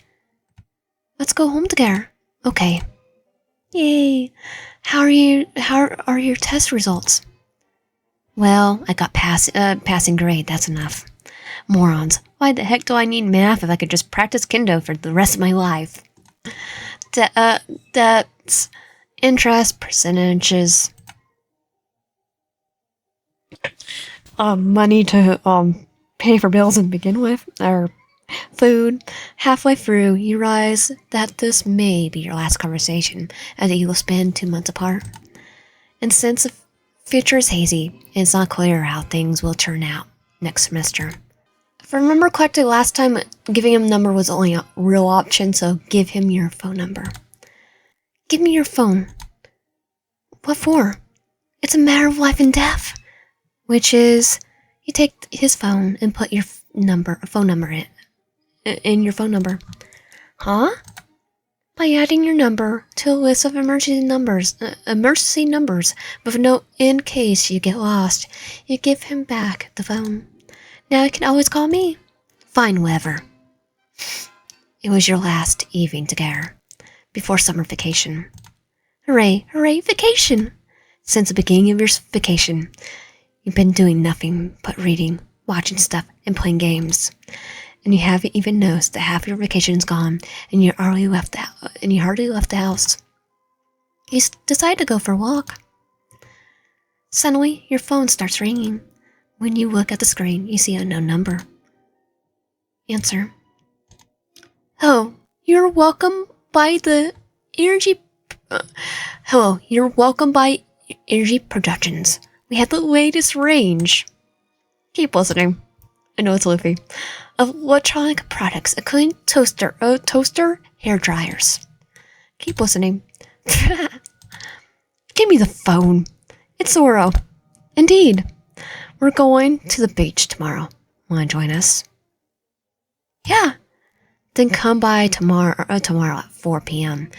Let's go home together. Okay. Yay! How are your test results? Well, I got passing grade, that's enough. Morons. Why the heck do I need math if I could just practice Kendo for the rest of my life? Debts, interest, percentages. Money to, pay for bills and begin with, or food. Halfway through, you realize that this may be your last conversation, as you will spend 2 months apart. And since the future is hazy, it's not clear how things will turn out next semester. If I remember correctly, last time giving him a number was only a real option, so give him your phone number. Give me your phone. What for? It's a matter of life and death. Which is, you take his phone and put your phone number in your phone number. Huh? By adding your number to a list of emergency numbers with a note in case you get lost, you give him back the phone. Now you can always call me. Fine, whatever. It was your last evening together, before summer vacation. Hooray, hooray, vacation! Since the beginning of your vacation, you've been doing nothing but reading, watching stuff, and playing games. And you haven't even noticed that half your vacation's gone, and you hardly left the house. You decide to go for a walk. Suddenly, your phone starts ringing. When you look at the screen, you see an unknown number. Answer. Oh, you're welcome by the energy. Hello, you're welcome by Energy Productions. We have the latest range. Keep listening. I know it's Luffy. Of electronic products, including toaster, hair dryers. Keep listening. Give me the phone. It's Zoro. Indeed. We're going to the beach tomorrow. Want to join us? Yeah. Then come by tomorrow at 4 p.m.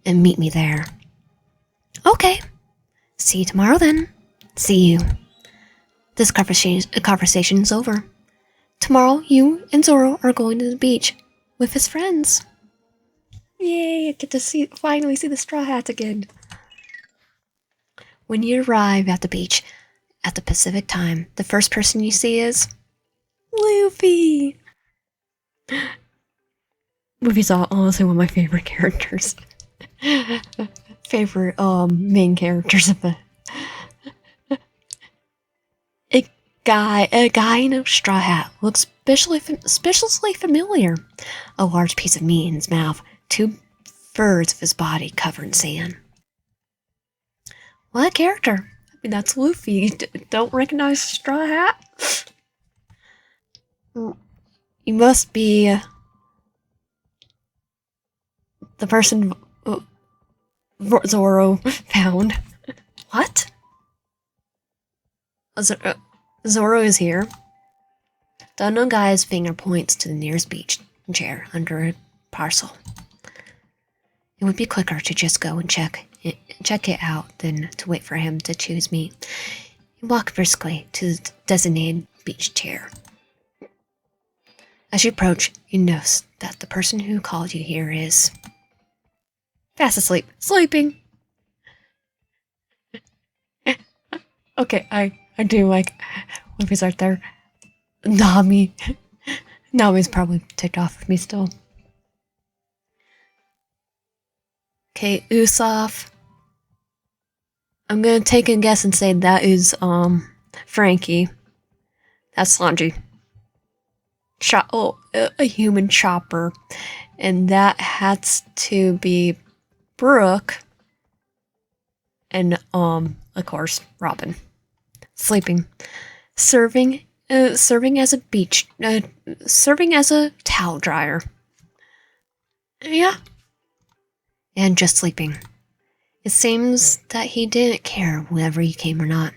and meet me there. Okay. See you tomorrow then. See you. This conversation's over. Tomorrow, you and Zoro are going to the beach with his friends. Yay, I get to finally see the Straw Hats again. When you arrive at the beach at the Pacific time, the first person you see is Luffy. Luffy's honestly one of my favorite characters. Favorite main characters of the A guy in a straw hat looks especially familiar. A large piece of meat in his mouth, 2/3 of his body covered in sand. What a character! I mean, that's Luffy. Don't recognize Straw Hat? You must be the person Zoro found. What? Zoro is here. The unknown guy's finger points to the nearest beach chair under a parcel. It would be quicker to just go and check it out than to wait for him to choose me. You walk briskly to the designated beach chair. As you approach, you notice that the person who called you here is fast asleep. Sleeping! Okay, I do like Luffy's right there. Nami's probably ticked off with me still. Okay, Usopp. I'm gonna take a guess and say that is, Frankie. That's Sanji. A human chopper. And that has to be Brooke. And, of course, Robin. Sleeping. Serving as a towel dryer. Yeah. And just sleeping. It seems that he didn't care whether you came or not.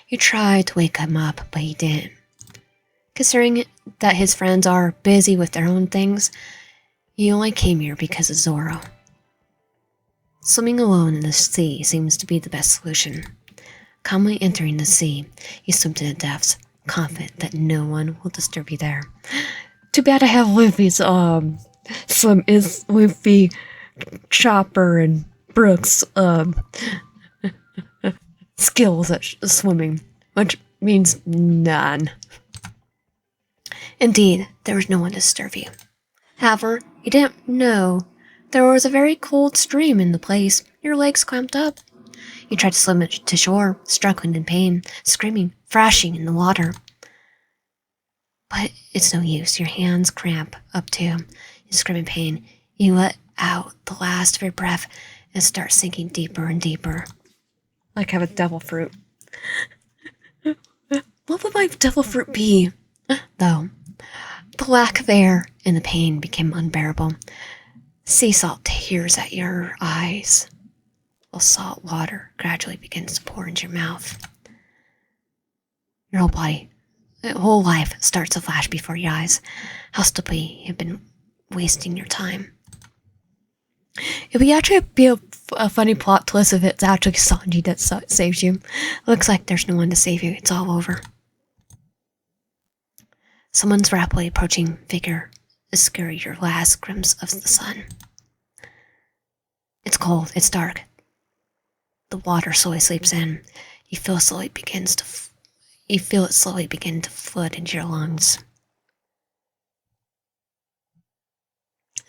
You tried to wake him up, but he didn't. Considering that his friends are busy with their own things, You only came here because of Zoro. Swimming alone in the sea seems to be the best solution. Calmly entering the sea, you swim to the depths, confident that no one will disturb you there. Too bad I have Luffy's Luffy, Chopper, and Brooks skills at swimming, which means none. Indeed, there was no one to disturb you. However, you didn't know there was a very cold stream in the place. Your legs clamped up. You tried to swim to shore, struggling in pain, screaming, thrashing in the water. But it's no use. Your hands cramp up too. You scream in pain. You let out the last of your breath and start sinking deeper and deeper. Like have a devil fruit. What would my devil fruit be? Though, the lack of air and the pain became unbearable. Sea salt tears at your eyes, while salt water gradually begins to pour into your mouth. Your whole life starts to flash before your eyes. How stupidly you've been wasting your time. It would actually be a funny plot twist if it's actually Sanji that saves you. Looks like there's no one to save you. It's all over. Someone's rapidly approaching figure is scary your last glimpse of the sun. It's cold. It's dark. The water slowly sleeps in. You feel it slowly begin to flood into your lungs.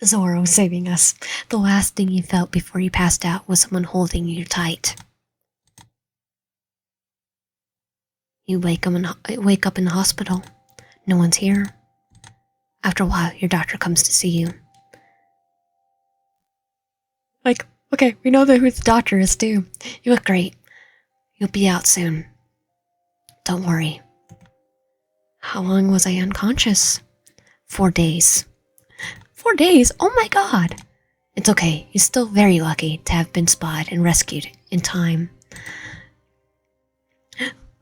Zoro saving us. The last thing you felt before you passed out was someone holding you tight. You wake up in the hospital. No one's here. After a while, your doctor comes to see you. Like, okay, we know who the doctor is too. You look great. You'll be out soon. Don't worry. How long was I unconscious? 4 days. 4 days? Oh my god! It's okay. You're still very lucky to have been spotted and rescued in time.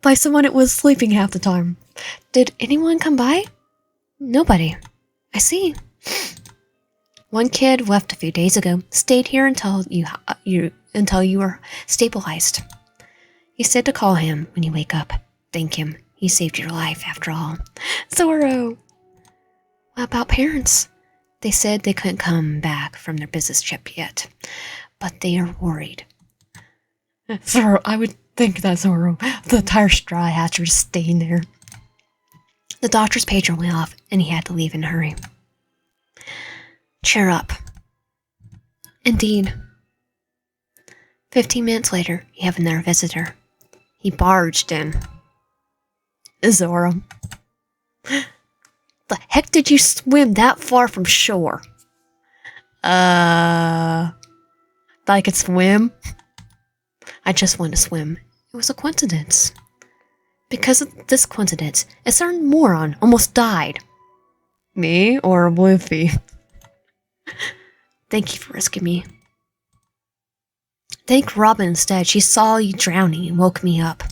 By someone that was sleeping half the time. Did anyone come by? Nobody. I see. One kid left a few days ago. Stayed here until you were stabilized. You said to call him when you wake up. Thank him. He saved your life after all. Zoro! What about parents? They said they couldn't come back from their business trip yet, but they are worried. Zoro, I would think that Zoro, the entire Straw Hats were just staying there. The doctor's pager went off, and he had to leave in a hurry. Cheer up. Indeed. 15 minutes later, you have another visitor. He barged in. Zoro. The heck did you swim that far from shore? Thought I could swim? I just wanted to swim. It was a coincidence. Because of this coincidence, a certain moron almost died. Me or Luffy? Thank you for rescuing me. Thank Robin instead. She saw you drowning and woke me up.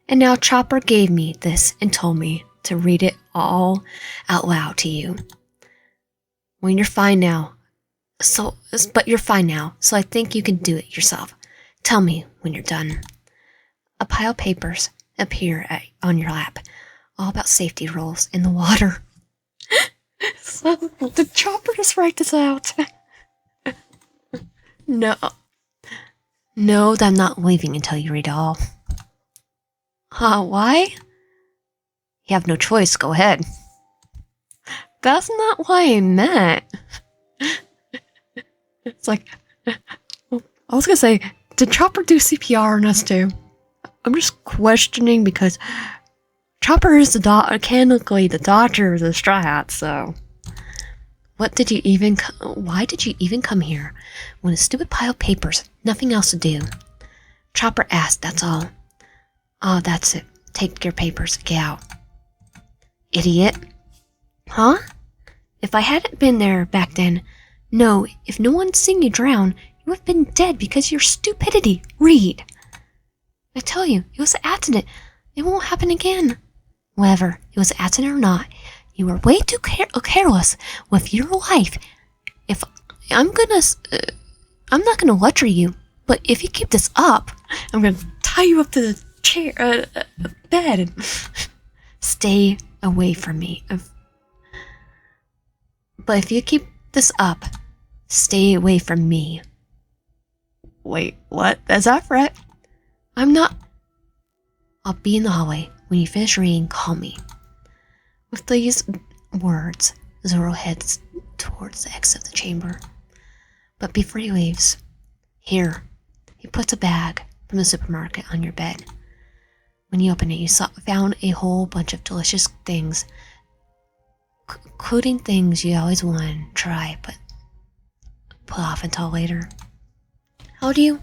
And now Chopper gave me this and told me to read it all out loud to you. When you're fine now. But you're fine now, so I think you can do it yourself. Tell me when you're done. A pile of papers appear on your lap, all about safety rules in the water. So, did Chopper just write this out? No, I'm not leaving until you read it all. Why? You have no choice, go ahead. That's not what I meant. It's like, I was gonna say, did Chopper do CPR on us too? I'm just questioning because Chopper is mechanically the doctor of the Straw Hats, so why did you even come here when a stupid pile of papers, nothing else to do? Chopper asked, that's all. Oh, that's it. Take your papers, get out. Idiot. Huh? If I hadn't been there back then, no, if no one'd seen you drown, you would have been dead because of your stupidity. Read. I tell you, it was an accident. It won't happen again. Whether it was an accident or not, you were way too careless with your life. I'm not gonna lecture you, but if you keep this up, I'm gonna tie you up to the chair, bed, and stay away from me. But if you keep this up, stay away from me. Wait, what? That's that threat? I'm not. I'll be in the hallway. When you finish reading, call me. With these words, Zoro heads towards the exit of the chamber. But before he leaves, here, he puts a bag from the supermarket on your bed. When you open it, you found a whole bunch of delicious things, including things you always wanted to try, but put off until later. How do you?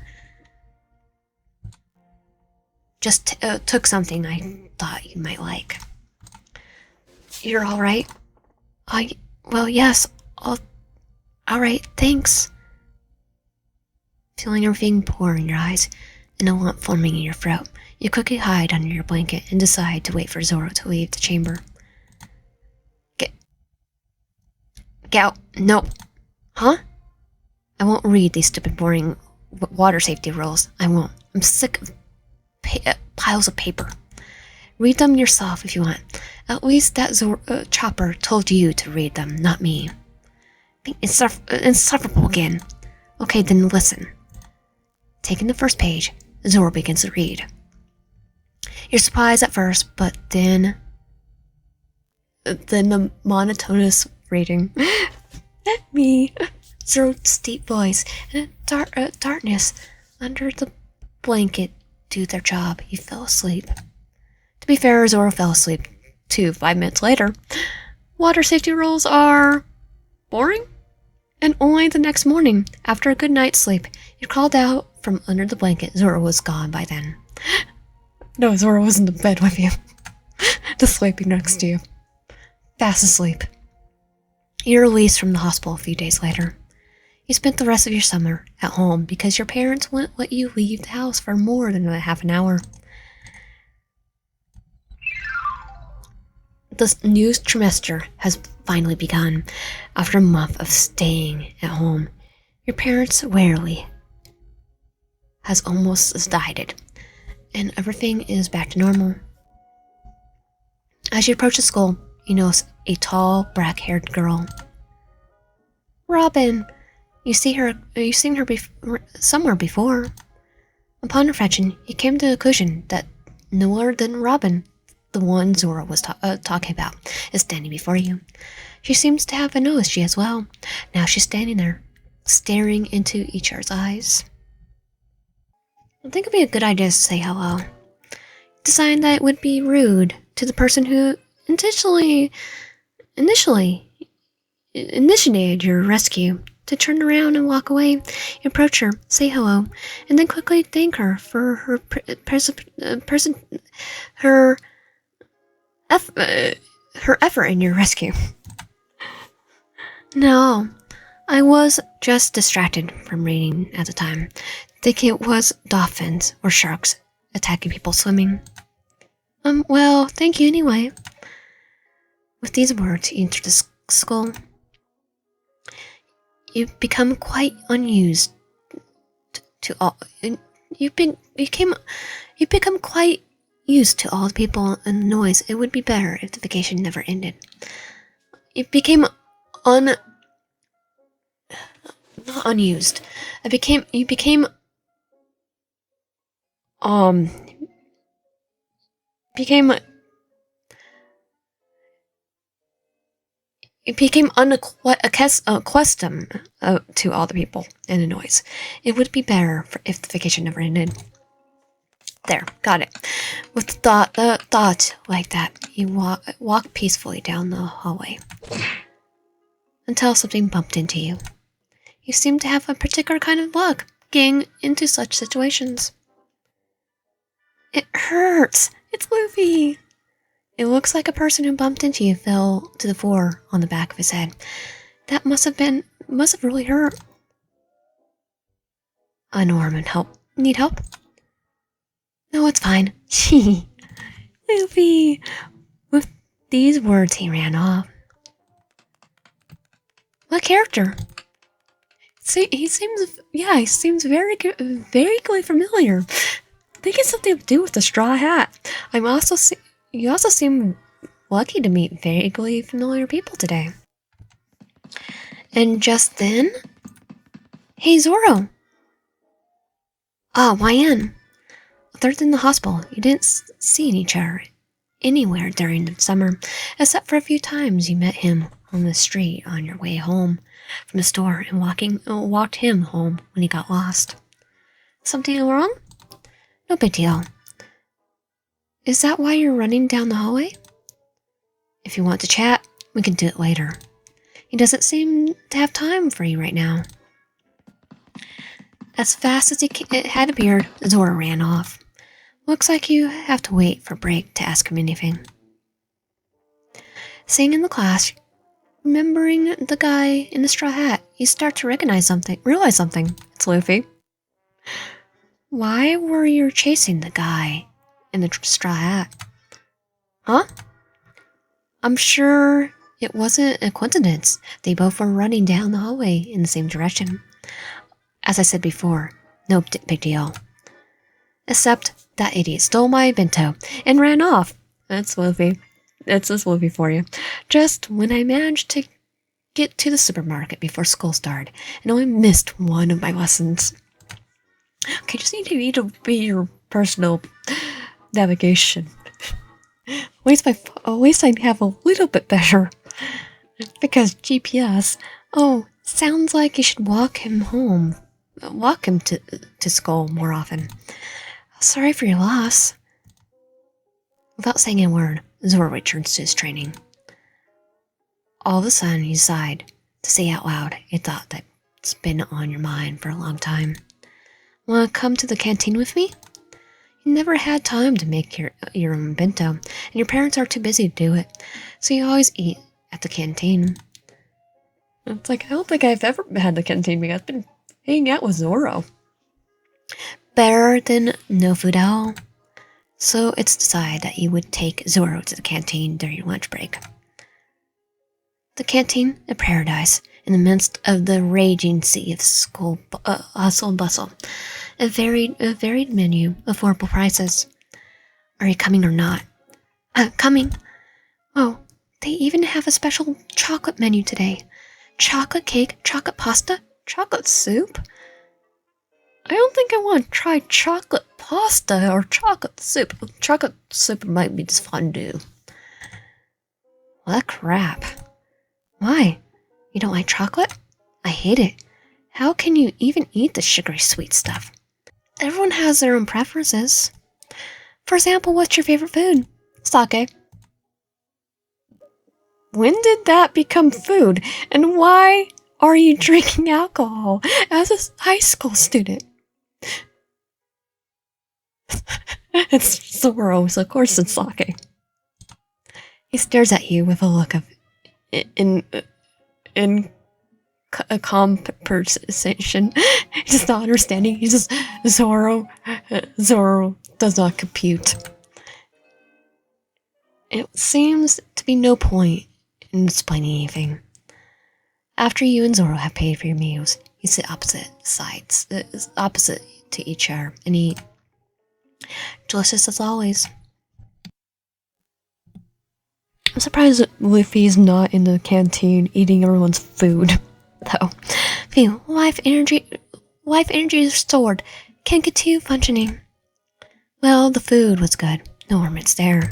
Just took something I thought you might like. You're alright? Well, yes. Alright, thanks. Feeling everything pour in your eyes and a lump forming in your throat, you quickly hide under your blanket and decide to wait for Zoro to leave the chamber. Get out. No. Huh? I won't read these stupid boring water safety rules. I won't. I'm sick of piles of paper. Read them yourself if you want. At least that Chopper told you to read them, not me. Being insufferable again. Okay, then listen. Taking the first page, Zoro begins to read. You're surprised at first, but then the monotonous reading. Me. Zoro's deep voice and darkness under the blanket do their job. He fell asleep. To be fair, Zoro fell asleep too 5 minutes later. Water safety rules are boring. And only the next morning, after a good night's sleep, you crawled out from under the blanket. Zoro was gone by then. No, Zoro was in the bed with you. Just sleeping next to you. Fast asleep. You're released from the hospital a few days later. You spent the rest of your summer at home because your parents wouldn't let you leave the house for more than half an hour. The new trimester has finally begun. After a month of staying at home, your parents' rarely has almost subsided, and everything is back to normal. As you approach the school, you notice a tall, black-haired girl. Robin! You've seen her somewhere before. Upon reflection, you came to the conclusion that no other than Robin, the one Zoro was talking about, is standing before you. She seems to have noticed you as well. Now she's standing there, staring into each other's eyes. I think it'd be a good idea to say hello. Deciding that it would be rude to the person who initially initiated your rescue to turn around and walk away. You approach her, say hello, and then quickly thank her for her effort in your rescue. No, I was just distracted from reading at the time, thinking it was dolphins or sharks attacking people swimming. Well, thank you anyway. With these words, you enter the school. You become quite unused to all. You become quite used to all the people and the noise. It would be better if the vacation never ended. You became not unused. You became accustomed to all the people and the noise. It would be better if the vacation never ended. There, got it. With the thought like that, you walk peacefully down the hallway until something bumped into you. You seem to have a particular kind of luck getting into such situations. It hurts. It's Luffy. It looks like a person who bumped into you fell to the floor on the back of his head. That must have really hurt. Norman, need help? No, it's fine. Luffy. With these words, he ran off. What character? He seems vaguely familiar. I think it's something to do with the straw hat. You also seem lucky to meet vaguely familiar people today. And just then, hey Zoro. Ah, YN. Other than the hospital, you didn't see each other anywhere during the summer, except for a few times you met him on the street on your way home from the store and walked him home when he got lost. Something wrong? No big deal. Is that why you're running down the hallway? If you want to chat, we can do it later. He doesn't seem to have time for you right now. As fast as he had appeared, Zora ran off. Looks like you have to wait for break to ask him anything. Sitting in the class, remembering the guy in the straw hat, you start to realize something. It's Luffy. Why were you chasing the guy in the straw hat? Huh? I'm sure it wasn't a coincidence. They both were running down the hallway in the same direction. As I said before, no big deal. Except that idiot stole my bento and ran off. That's Luffy. That's this Luffy for you. Just when I managed to get to the supermarket before school started and only missed one of my lessons. Okay, just need to be your personal navigation. At least I have a little bit better. Because GPS. Oh, sounds like you should walk him home. Walk him to school more often. Sorry for your loss. Without saying a word, Zoro returns to his training. All of a sudden, you sighed to say out loud a thought that's been on your mind for a long time. Want to come to the canteen with me? You never had time to make your own bento, and your parents are too busy to do it, so you always eat at the canteen. It's like, I don't think I've ever had the canteen because I've been hanging out with Zoro. Better than no food at all. So it's decided that you would take Zoro to the canteen during your lunch break. The canteen, a paradise, in the midst of the raging sea of school hustle and bustle. A varied menu, affordable prices. Are you coming or not? Coming. Oh, they even have a special chocolate menu today. Chocolate cake, chocolate pasta, chocolate soup. I don't think I want to try chocolate pasta or chocolate soup. Chocolate soup might be just fondue. What crap. Why? You don't like chocolate? I hate it. How can you even eat the sugary sweet stuff? Everyone has their own preferences. For example, what's your favorite food? Sake. When did that become food? And why are you drinking alcohol as a high school student? It's Zoro, so of course it's sake. He stares at you with a look of a conversation. He's not understanding. He's just Zoro does not compute. It seems to be no point in explaining anything. After you and Zoro have paid for your meals, you sit opposite to each other and eat. Delicious as always. I'm surprised that Luffy's not in the canteen eating everyone's food, though. Phew, life energy is restored. Can't continue functioning. Well, the food was good. No limits there.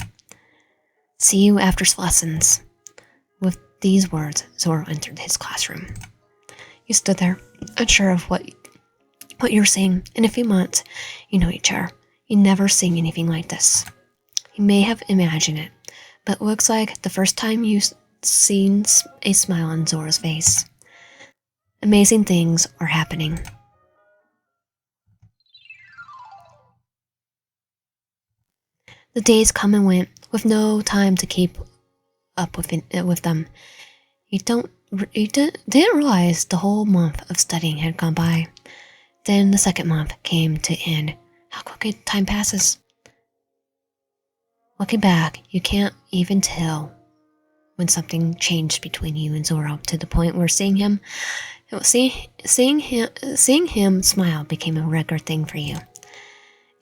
See you after lessons. With these words, Zoro entered his classroom. You stood there, unsure of what you were saying. In a few months, you know each other. You never seen anything like this. You may have imagined it, but it looks like the first time you've seen a smile on Zoro's face. Amazing things are happening. The days come and went, with no time to keep up with them. You didn't realize the whole month of studying had gone by. Then the second month came to end. How quickly time passes. Looking back, you can't even tell when something changed between you and Zoro to the point where seeing him Seeing him smile became a regular thing for you.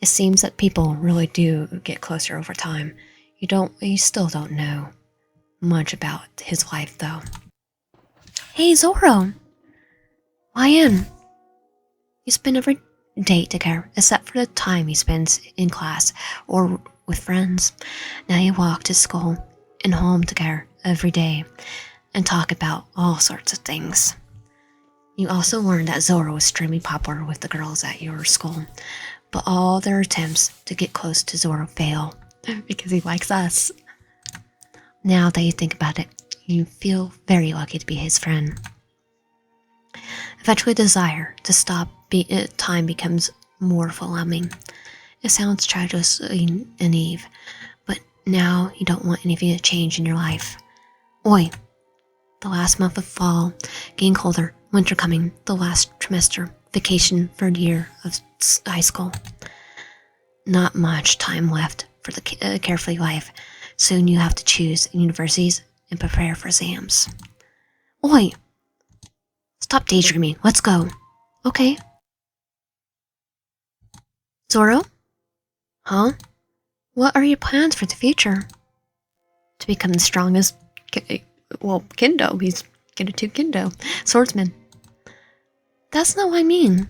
It seems that people really do get closer over time. You still don't know much about his life, though. Hey, Zoro! Why in? You spend every day together, except for the time he spends in class or with friends. Now you walk to school and home together every day and talk about all sorts of things. You also learned that Zoro was extremely popular with the girls at your school, but all their attempts to get close to Zoro fail because he likes us. Now that you think about it, you feel very lucky to be his friend. Eventually, desire to stop time becomes more overwhelming. It sounds tragically naive, but now you don't want anything to change in your life. Oi! The last month of fall, getting colder, winter coming, the last trimester, vacation for a year of high school. Not much time left for the carefree life. Soon you have to choose universities and prepare for exams. Oi! Stop daydreaming. Let's go. Okay. Zoro? Huh? What are your plans for the future? To become the strongest, Kendo. He's gonna do Kendo. Swordsman. That's not what I mean.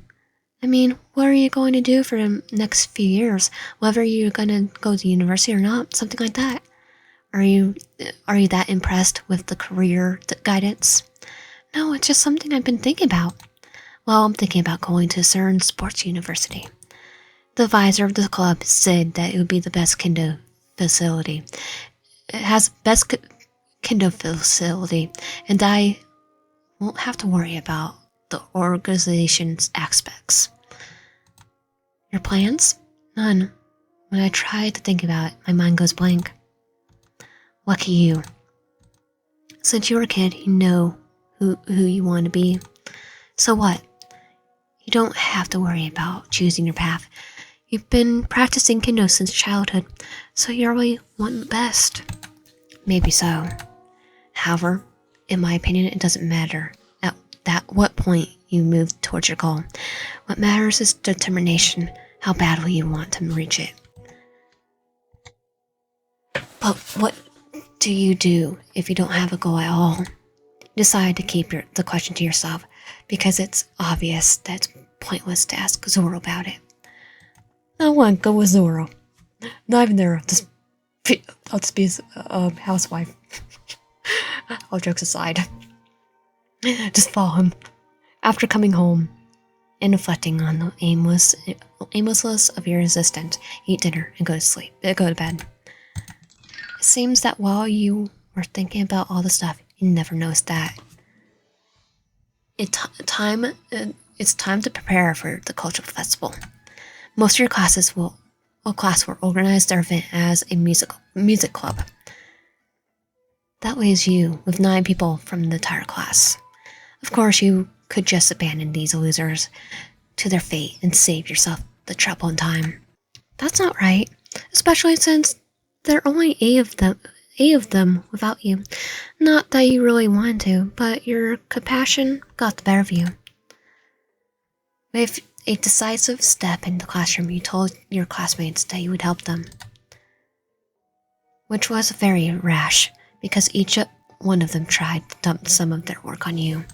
I mean, what are you going to do for the next few years? Whether you're gonna go to university or not, something like that. Are you that impressed with the career guidance? No, it's just something I've been thinking about. Well, I'm thinking about going to a certain sports university. The advisor of the club said that it would be the best Kendo facility. It has best Kendo facility, and I won't have to worry about the organization's aspects. Your plans? None. When I try to think about it, my mind goes blank. Lucky you. Since you were a kid, you know who you want to be. So what? You don't have to worry about choosing your path. You've been practicing Kendo since childhood, so you already want the best. Maybe so. However, in my opinion, it doesn't matter at what point you move towards your goal. What matters is determination, how badly you want to reach it. But what do you do if you don't have a goal at all? Decide to keep the question to yourself, because it's obvious that it's pointless to ask Zoro about it. I want to go with Zoro. Not even there. I'll just be a housewife. All jokes aside. Just follow him. After coming home and reflecting on the aimlessness of your existence, eat dinner and go to sleep. Go to bed. It seems that while you were thinking about all the stuff, you never noticed that. It's time to prepare for the cultural festival. Most of your class will organize their event as a music club. That leaves you with 9 people from the entire class. Of course, you could just abandon these losers to their fate and save yourself the trouble and time. That's not right, especially since there are only 8 of them without you. Not that you really wanted to, but your compassion got the better of you. With a decisive step in the classroom, you told your classmates that you would help them. Which was very rash, because each one of them tried to dump some of their work on you.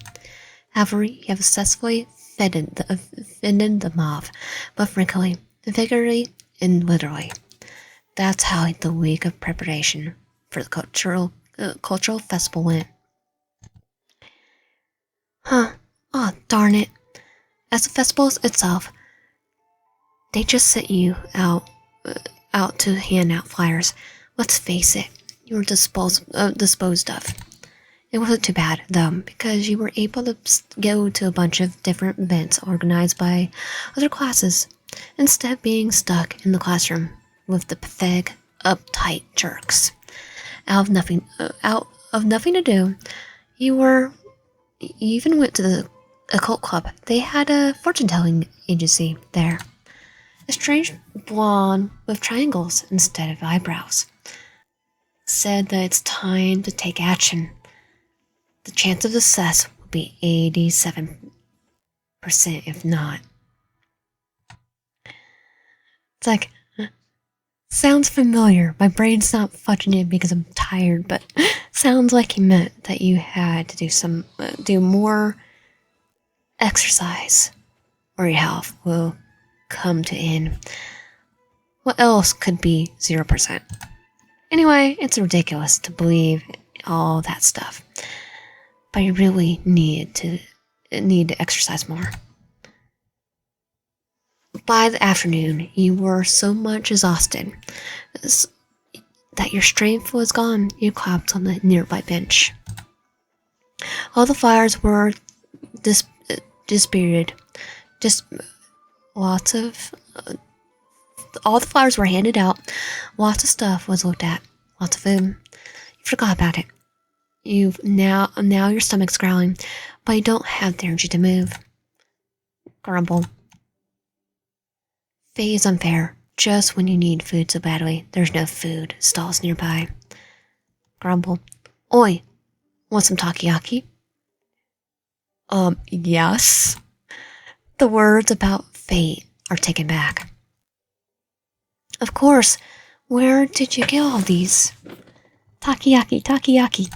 However, you have successfully fended them off, but frankly, figuratively and literally. That's how the week of preparation for the cultural festival went. Huh. Oh, darn it. As the festival itself, they just sent you out to hand out flyers. Let's face it, you were disposed of. It wasn't too bad, though, because you were able to go to a bunch of different events organized by other classes, instead of being stuck in the classroom with the pathetic, uptight jerks. Out of nothing to do, you even went to the occult club. They had a fortune-telling agency there. A strange blonde with triangles instead of eyebrows. Said that it's time to take action. The chance of success would be 87%, if not. It's like, sounds familiar. My brain's not fudging it because I'm tired, but sounds like he meant that you had to do more exercise, or your health will come to end. What else could be 0%? Anyway, it's ridiculous to believe all that stuff, but you really need to exercise more. By the afternoon, you were so much exhausted that your strength was gone. You collapsed on the nearby bench. All the fires were dispirited. All the flowers were handed out. Lots of stuff was looked at. Lots of food. You forgot about it. Now your stomach's growling, but you don't have the energy to move. Grumble. Fate is unfair. Just when you need food so badly, there's no food stalls nearby. Grumble. Oi, want some takoyaki? Yes. The words about fate are taken back. Of course. Where did you get all these? Takoyaki.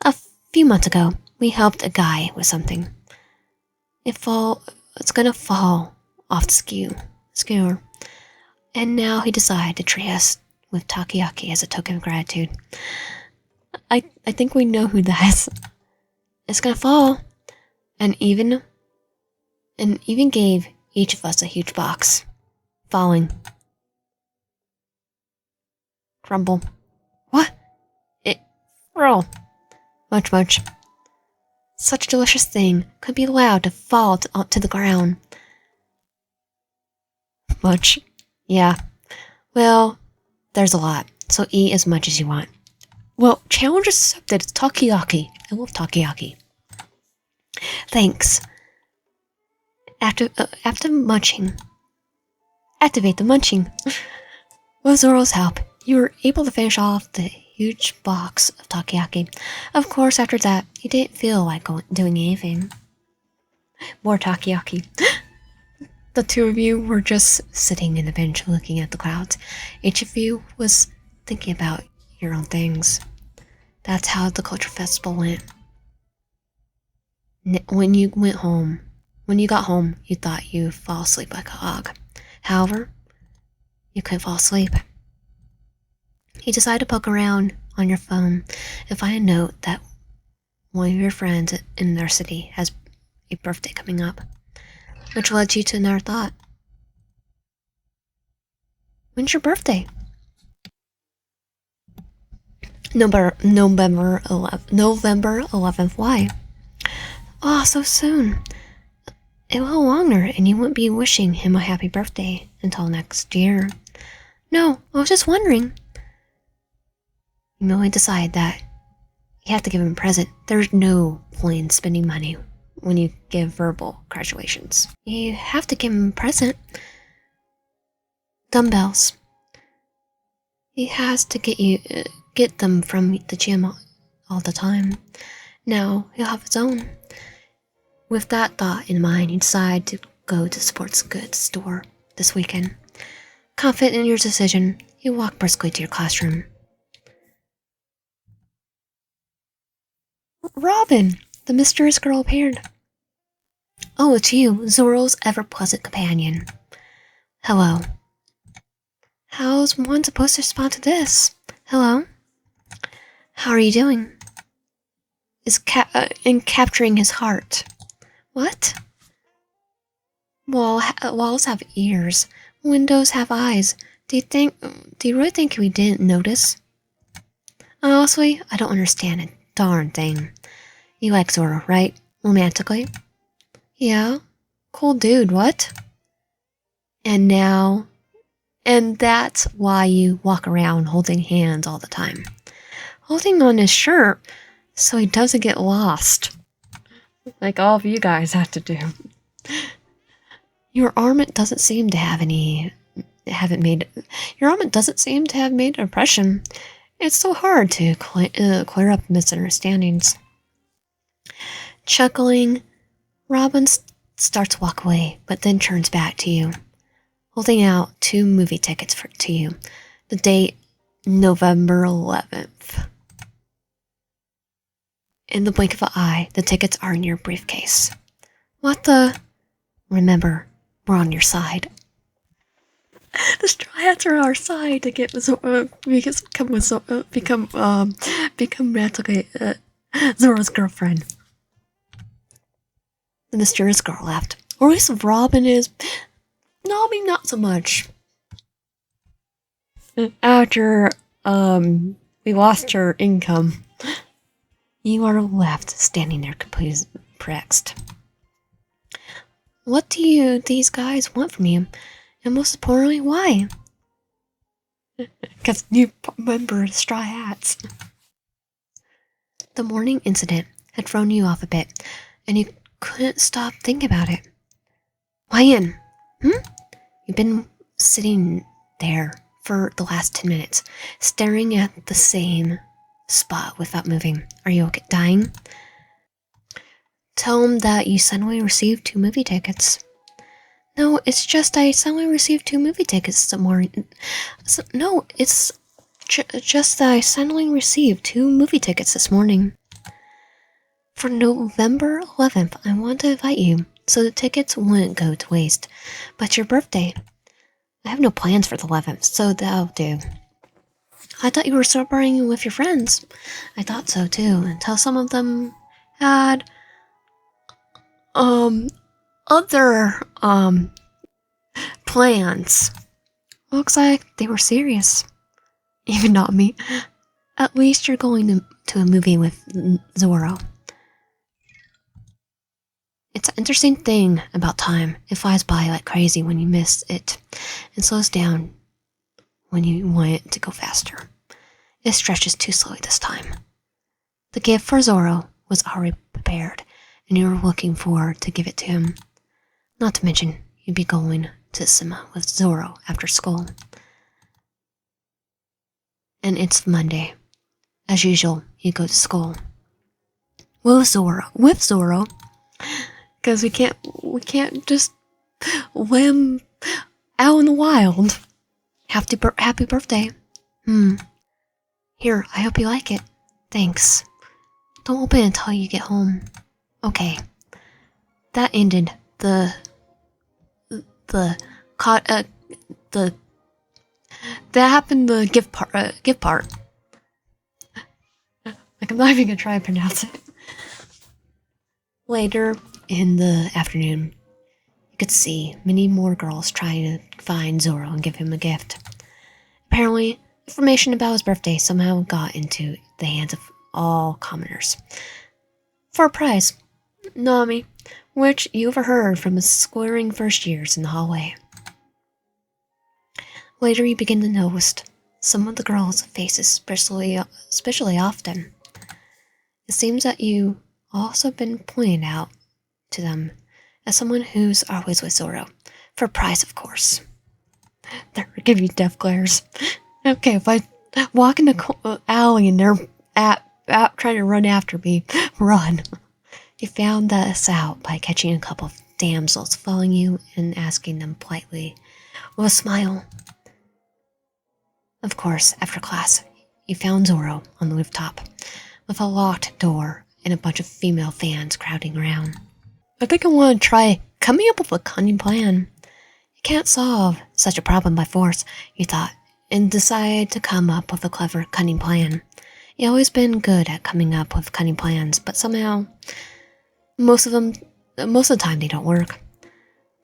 A few months ago, we helped a guy with something. It's gonna fall off the skewer. And now he decided to treat us with takoyaki as a token of gratitude. I think we know who that is. It's gonna fall. And even gave each of us a huge box. Falling. Crumble. What? Roll. Much. Such a delicious thing could be allowed to fall to the ground. Much. Yeah. Well, there's a lot, so eat as much as you want. Well, challenge accepted. It's takoyaki. I love takoyaki. Thanks. After munching. Activate the munching. With Zoro's help, you were able to finish off the huge box of takoyaki. Of course, after that, you didn't feel like doing anything. More takoyaki. The two of you were just sitting in the bench looking at the clouds. Each of you was thinking about your own things. That's how the culture festival went. When you got home, you thought you'd fall asleep like a log. However, you couldn't fall asleep. You decided to poke around on your phone and find a note that one of your friends in their city has a birthday coming up, which led you to another thought. When's your birthday? November 11th. Why? Oh, so soon. A little longer, and you wouldn't be wishing him a happy birthday until next year. No, I was just wondering. You merely decide that you have to give him a present. There's no point in spending money when you give verbal congratulations. You have to give him a present. Dumbbells. He has to get them from the gym all the time. Now he'll have his own. With that thought in mind, you decide to go to the sports goods store this weekend. Confident in your decision, you walk briskly to your classroom. Robin! The mysterious girl appeared. Oh, it's you, Zoro's ever-pleasant companion. Hello. How's one supposed to respond to this? Hello? How are you doing? In capturing his heart. What? Walls have ears. Windows have eyes. Do you really think we didn't notice? Honestly, I don't understand a darn thing. You like Zoro, right? Romantically? Yeah. Cool dude, what? And that's why you walk around holding hands all the time. Holding on his shirt so he doesn't get lost. Like all of you guys have to do. Your armament doesn't seem to have made an impression. It's so hard to clear up misunderstandings. Chuckling, Robin starts to walk away, but then turns back to you, holding out 2 movie tickets to you. The date, November 11th. In the blink of an eye, the tickets are in your briefcase. What the? Remember, we're on your side. The Straw Hats are on our side to get become practically Zoro's girlfriend. The mysterious girl laughed. Or at least Robin is. No, I mean not so much. After we lost her income, you are left standing there completely perplexed. What do these guys want from you? And most importantly, why? Because you remember Straw Hats. The morning incident had thrown you off a bit, and you couldn't stop thinking about it. Why in? You've been sitting there for the last 10 minutes, staring at the same spot without moving. Are you okay? Dying? Tell him that you suddenly received 2 movie tickets. No, it's just I suddenly received 2 movie tickets this morning. No, it's just that I suddenly received 2 movie tickets this morning. For November 11th, I want to invite you, so the tickets wouldn't go to waste. But it's your birthday. I have no plans for the 11th, so that'll do. I thought you were celebrating with your friends. I thought so too, until some of them had other plans. Looks like they were serious. Even not me. At least you're going to a movie with Zoro. It's an interesting thing about time. It flies by like crazy when you miss it, and slows down when you want it to go faster. It stretches too slowly this time. The gift for Zoro was already prepared, and you were looking forward to give it to him. Not to mention, you'd be going to the cinema with Zoro after school. And it's Monday. As usual, you go to school. With Zoro. Because we can't just let him out in the wild. Happy birthday. Here, I hope you like it. Thanks. Don't open it until you get home. Okay. That ended that happened the gift part. Like, I'm not even gonna try to pronounce it. Later in the afternoon, you could see many more girls trying to find Zoro and give him a gift. Apparently, information about his birthday somehow got into the hands of all commoners. For a prize, Nami, which you overheard from his squaring first years in the hallway. Later, you begin to notice some of the girls' faces especially often. It seems that you also been pointed out to them as someone who's always with Zoro. For a prize, of course. They're giving you death glares. Okay, if I walk in the alley and they're out trying to run after me, run. You found this out by catching a couple of damsels following you and asking them politely, with a smile. Of course, after class, you found Zoro on the rooftop, with a locked door and a bunch of female fans crowding around. I think I want to try coming up with a cunning plan. You can't solve such a problem by force, you thought, and decided to come up with a clever, cunning plan. You've always been good at coming up with cunning plans, but somehow, most of the time they don't work.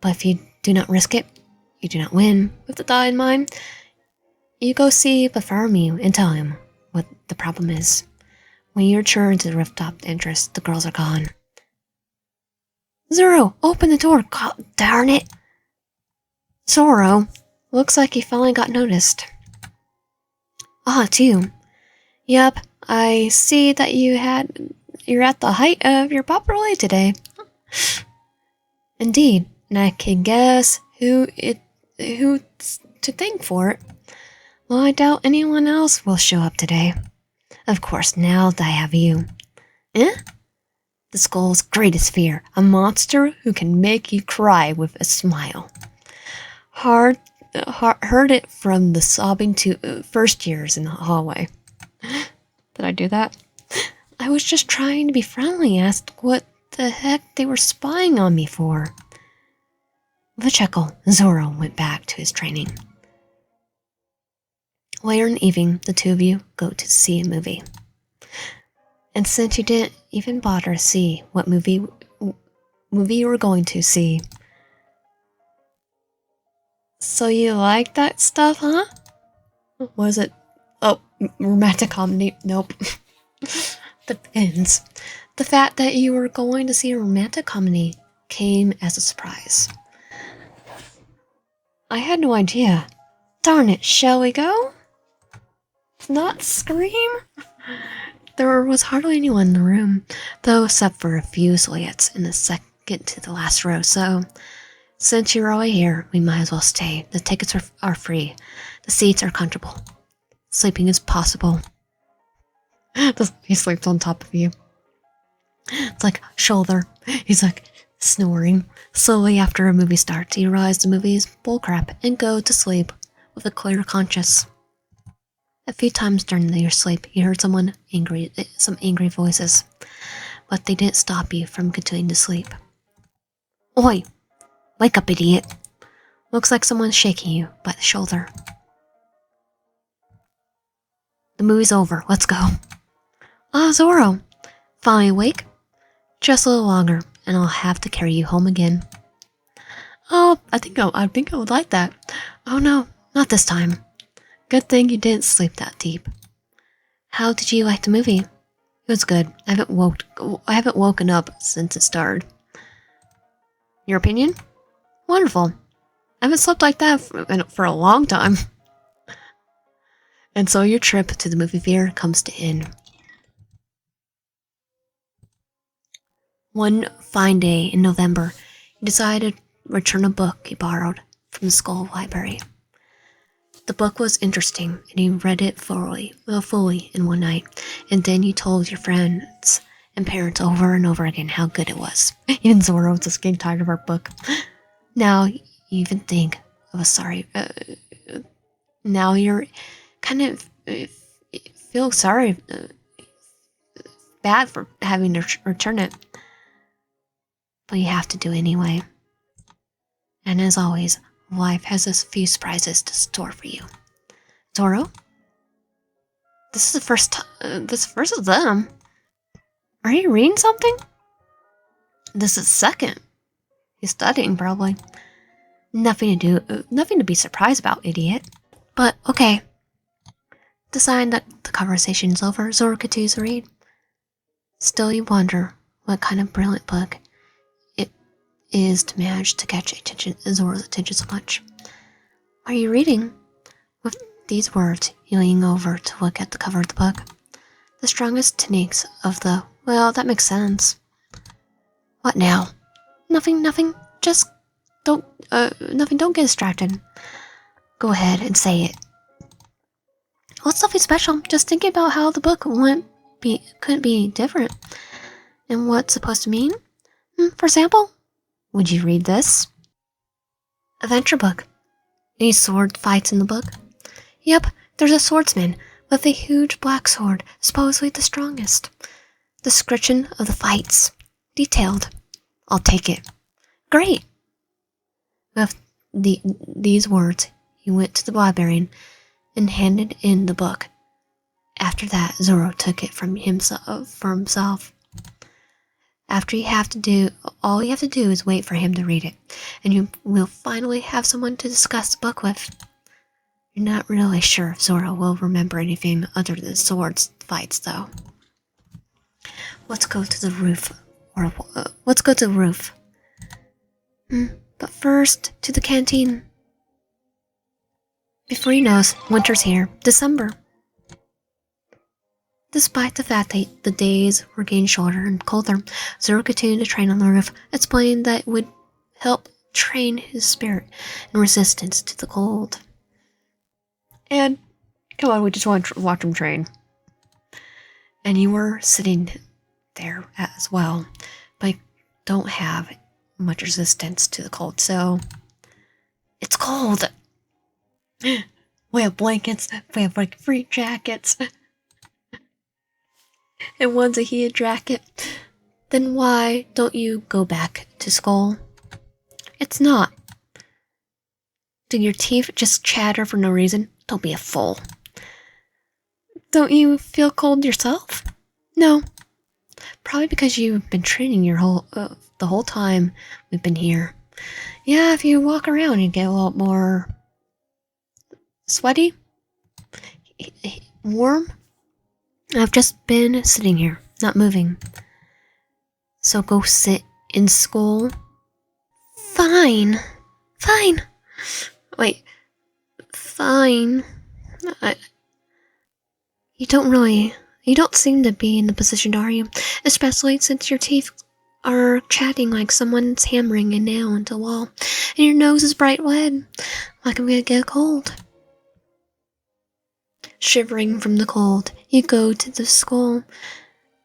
But if you do not risk it, you do not win. With the thought in mind, you go see Bartholomew and tell him what the problem is. When you return to the rooftop entrance, the girls are gone. Zoro, open the door, God darn it! Zoro, looks like you finally got noticed. Ah, it's you. Yep, I see that you're at the height of your popularity today. Indeed, and I can guess who to thank for it. Well, I doubt anyone else will show up today. Of course, now that I have you. Eh? The skull's greatest fear, a monster who can make you cry with a smile. Heard it from the sobbing first years in the hallway. Did I do that? I was just trying to be friendly, asked what the heck they were spying on me for. With a chuckle, Zoro went back to his training. Later in the evening, the two of you go to see a movie. And since you didn't even bother to see what movie you were going to see, so you like that stuff, huh? Was it? Oh, romantic comedy? Nope. Depends. The fact that you were going to see a romantic comedy came as a surprise. I had no idea. Darn it, shall we go? Not Scream? There was hardly anyone in the room, though except for a few silhouettes in the second to the last row, so since you're already here, we might as well stay. The tickets are free. The seats are comfortable. Sleeping is possible. He sleeps on top of you. It's like shoulder. He's like snoring. Slowly after a movie starts, you realize the movie is bullcrap and go to sleep with a clear conscience. A few times during your sleep, you heard some angry voices, but they didn't stop you from continuing to sleep. Oi! Wake up, idiot! Looks like someone's shaking you by the shoulder. The movie's over. Let's go. Zoro! Finally awake? Just a little longer, and I'll have to carry you home again. Oh, I think I would like that. Oh no, not this time. Good thing you didn't sleep that deep. How did you like the movie? It was good. I haven't woken up since it started. Your opinion? Wonderful. I haven't slept like that for a long time. And so your trip to the movie theater comes to end. One fine day in November, you decided to return a book you borrowed from the school library. The book was interesting, and you read it fully in one night, and then you told your friends and parents over and over again how good it was. Even Zoro was just getting tired of our book. Now you even think of a sorry. Now you're kind of feel sorry, bad for having to return it, but you have to do it anyway. And as always, life has a few surprises to store for you. Zoro, this is the first time. This first of them. Are you reading something? This is second. He's studying, probably. Nothing to be surprised about, idiot. But okay. Deciding that the conversation's over, Zoro continues to read. Still, you wonder what kind of brilliant book it is to manage to catch Zoro's attention so much. What are you reading? With these words, you lean over to look at the cover of the book. The strongest techniques of the... Well, that makes sense. What now? Nothing. Just don't... Nothing, don't get distracted. Go ahead and say it. What's something special? Just thinking about how the book couldn't be different. And what it's supposed to mean? For example, would you read this? Adventure book. Any sword fights in the book? Yep, there's a swordsman with a huge black sword, supposedly the strongest. Description of the fights. Detailed. I'll take it. Great. With these words, he went to the librarian and handed in the book. After that, Zoro took it from himself. All you have to do is wait for him to read it, and you will finally have someone to discuss the book with. You're not really sure if Zoro will remember anything other than swords fights, though. Let's go to the roof. But first, to the canteen. Before you know, winter's here. December. Despite the fact that the days were getting shorter and colder, Zoro continued to train on the roof, explaining that it would help train his spirit and resistance to the cold. And, come on, we just want to watch him train. And you were sitting there as well, but I don't have much resistance to the cold, so it's cold. We have blankets, we have like free jackets, and one's a heated jacket. Then why don't you go back to school? It's not. Did your teeth just chatter for no reason? Don't be a fool. Don't you feel cold yourself? No. Probably because you've been training the whole time we've been here. Yeah, if you walk around, you get a lot more sweaty, warm. I've just been sitting here, not moving. So go sit in school. Fine. Fine. Wait. Fine. You don't seem to be in the position, are you? Especially since your teeth are chatting like someone's hammering a nail into a wall, and your nose is bright red, like I'm gonna get a cold. Shivering from the cold, you go to the school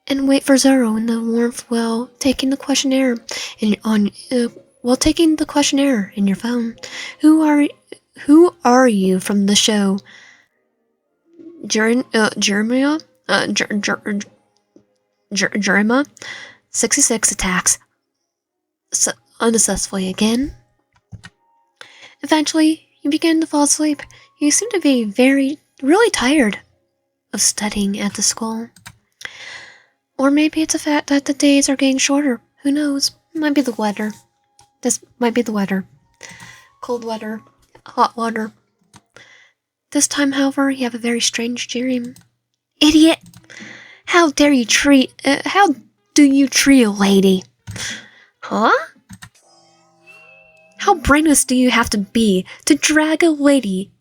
and wait for Zoro in the warmth while taking the questionnaire in your phone. Who are you from the show? Jeremiah? Jeremiah? 66 attacks unsuccessfully again. Eventually, you begin to fall asleep. You seem to be really tired of studying at the school. Or maybe it's a fact that the days are getting shorter. Who knows? It might be the weather. This might be the weather. Cold weather. Hot water. This time, however, you have a very strange dream. Idiot! How do you treat a lady? Huh? How brainless do you have to be to drag a lady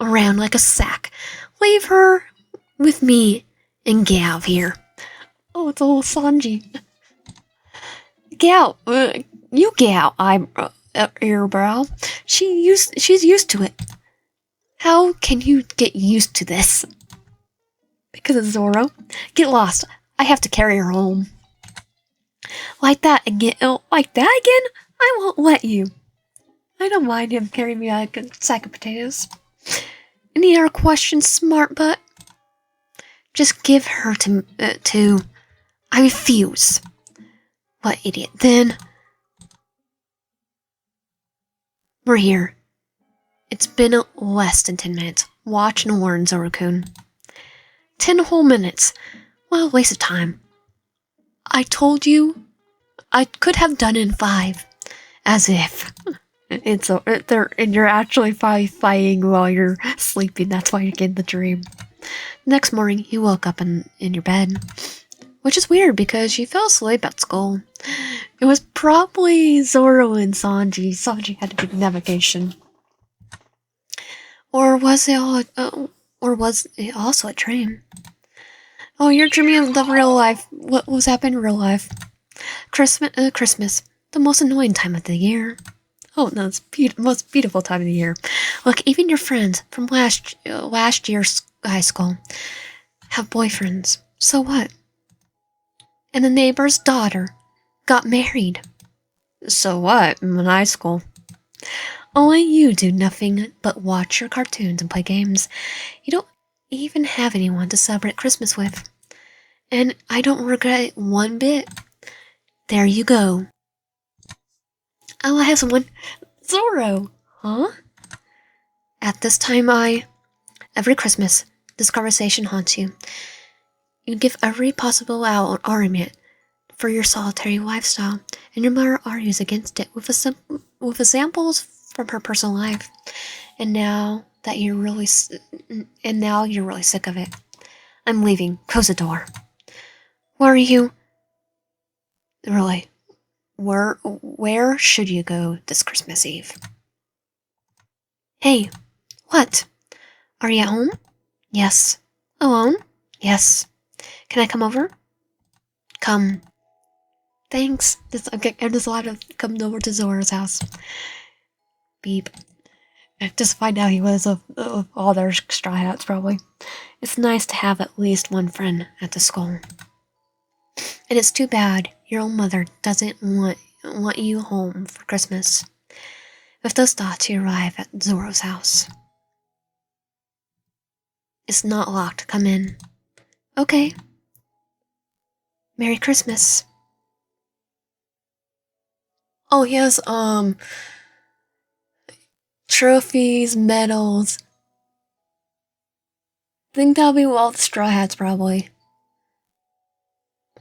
around like a sack? Leave her with me and Gav here. Oh, it's a little Sanji. Gal, you gal, eyebrow. She's used to it. How can you get used to this? Because of Zoro. Get lost. I have to carry her home. Like that again? I won't let you. I don't mind him carrying me like a sack of potatoes. Any other questions, smart butt? Just give her to. I refuse. What idiot? Then we're here. It's been less than 10 minutes. Watch and learn, Zoro-kun. 10 whole minutes. What a waste of time. I told you I could have done it in 5. As if. And you're actually fighting while you're sleeping. That's why you're getting the dream. Next morning, you woke up in your bed. Which is weird because you fell asleep at school. It was probably Zoro and Sanji. Sanji had to do navigation. Or was it also a dream? Oh, you're dreaming of the real life. What was happening in real life? Christmas, the most annoying time of the year. Oh no, it's most beautiful time of the year. Look, even your friends from last year's high school have boyfriends. So what? And the neighbor's daughter got married. So what? I'm in high school. Only you do nothing but watch your cartoons and play games. You don't even have anyone to celebrate Christmas with. And I don't regret it one bit. There you go. Oh, I have someone. Zoro! Huh? At this time, every Christmas, this conversation haunts you. You give every possible argument for your solitary lifestyle, and your mother argues against it with examples from her personal life. And now you're really sick of it. I'm leaving. Close the door. Where are you? Really? Where should you go this Christmas Eve? Hey, what? Are you at home? Yes. Alone? Yes. Can I come over? Come. Thanks. There's a lot of coming over to Zoro's house. Beep. Just find out he was of all their straw hats, probably. It's nice to have at least one friend at the school. And it's too bad your own mother doesn't want you home for Christmas. With those thoughts, you arrive at Zoro's house. It's not locked. Come in. Okay. Merry Christmas. Oh, he has, trophies, medals. I think that'll be all the straw hats, probably.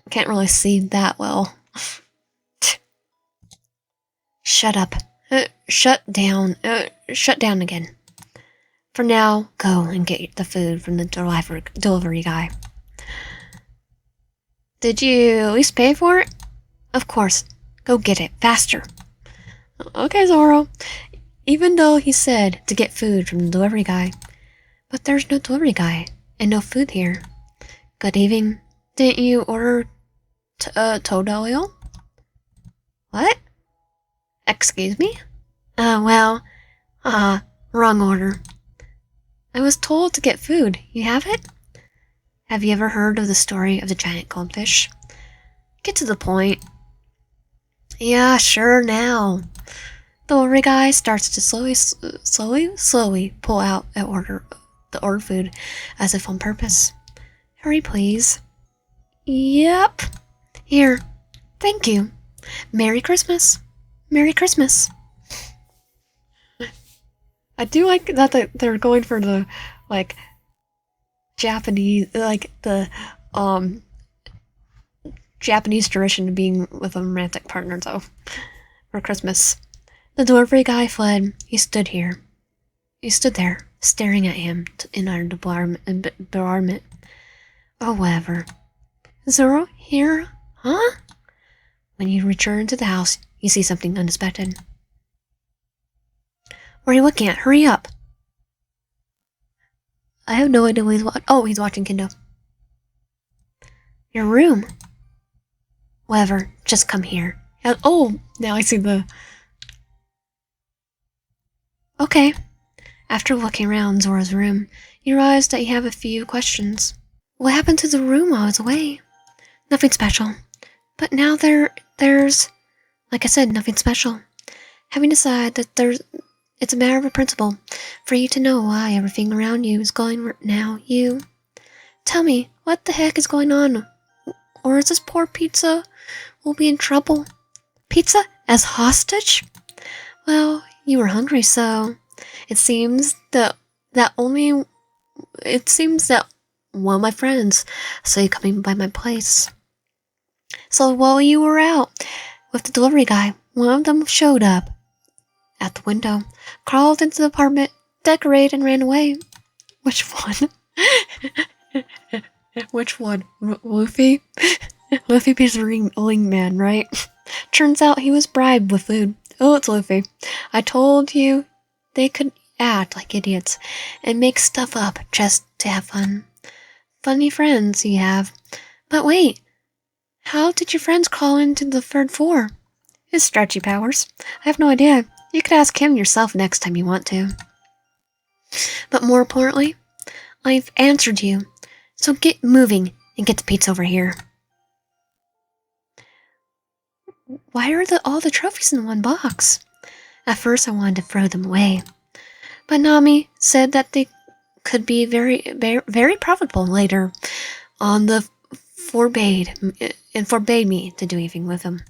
Can't really see that well. Shut up. Shut down. Shut down again. For now, go and get the food from the delivery guy. Did you at least pay for it? Of course. Go get it. Faster. Okay, Zoro. Even though he said to get food from the delivery guy. But there's no delivery guy. And no food here. Good evening. Didn't you order toad oil? What? Excuse me? Wrong order. I was told to get food. You have it? Have you ever heard of the story of the giant goldfish? Get to the point. Yeah, sure now. The delivery guy starts to slowly pull out the ordered food, as if on purpose. Hurry, please. Yep. Here. Thank you. Merry Christmas. Merry Christmas. I do like that they're going for the, like, Japanese, like, the, Japanese tradition of being with a romantic partner, though, for Christmas. The delivery guy fled. He stood there, staring at him in utter bewilderment. Oh, whatever. Zoro, here? Huh? When you return to the house, you see something unexpected. What are you looking at? Hurry up. I have no idea what he's watching. Oh, he's watching Kendo. Your room. Whatever, just come here. Oh, now I see the... Okay. After looking around Zora's room, you realize that you have a few questions. What happened to the room while I was away? Nothing special. But now there's... Like I said, nothing special. Having decided that it's a matter of principle for you to know why everything around you is going now, you... Tell me, what the heck is going on? Or is this poor Pizza will be in trouble? Pizza as hostage? Well, you were hungry, so it seems that one of my friends saw you coming by my place. So while you were out with the delivery guy, one of them showed up at the window, crawled into the apartment, decorated, and ran away. Which one? Which one? Luffy? Luffy beats the ring man, right? Turns out he was bribed with food. Oh, it's Luffy. I told you they could act like idiots and make stuff up just to have fun. Funny friends you have. But wait, how did your friends crawl into the third floor? His stretchy powers. I have no idea. You could ask him yourself next time you want to. But more importantly, I've answered you. So get moving and get the pizza over here. Why are all the trophies in one box? At first I wanted to throw them away. But Nami said that they could be very, very, very profitable later on forbade me to do anything with them.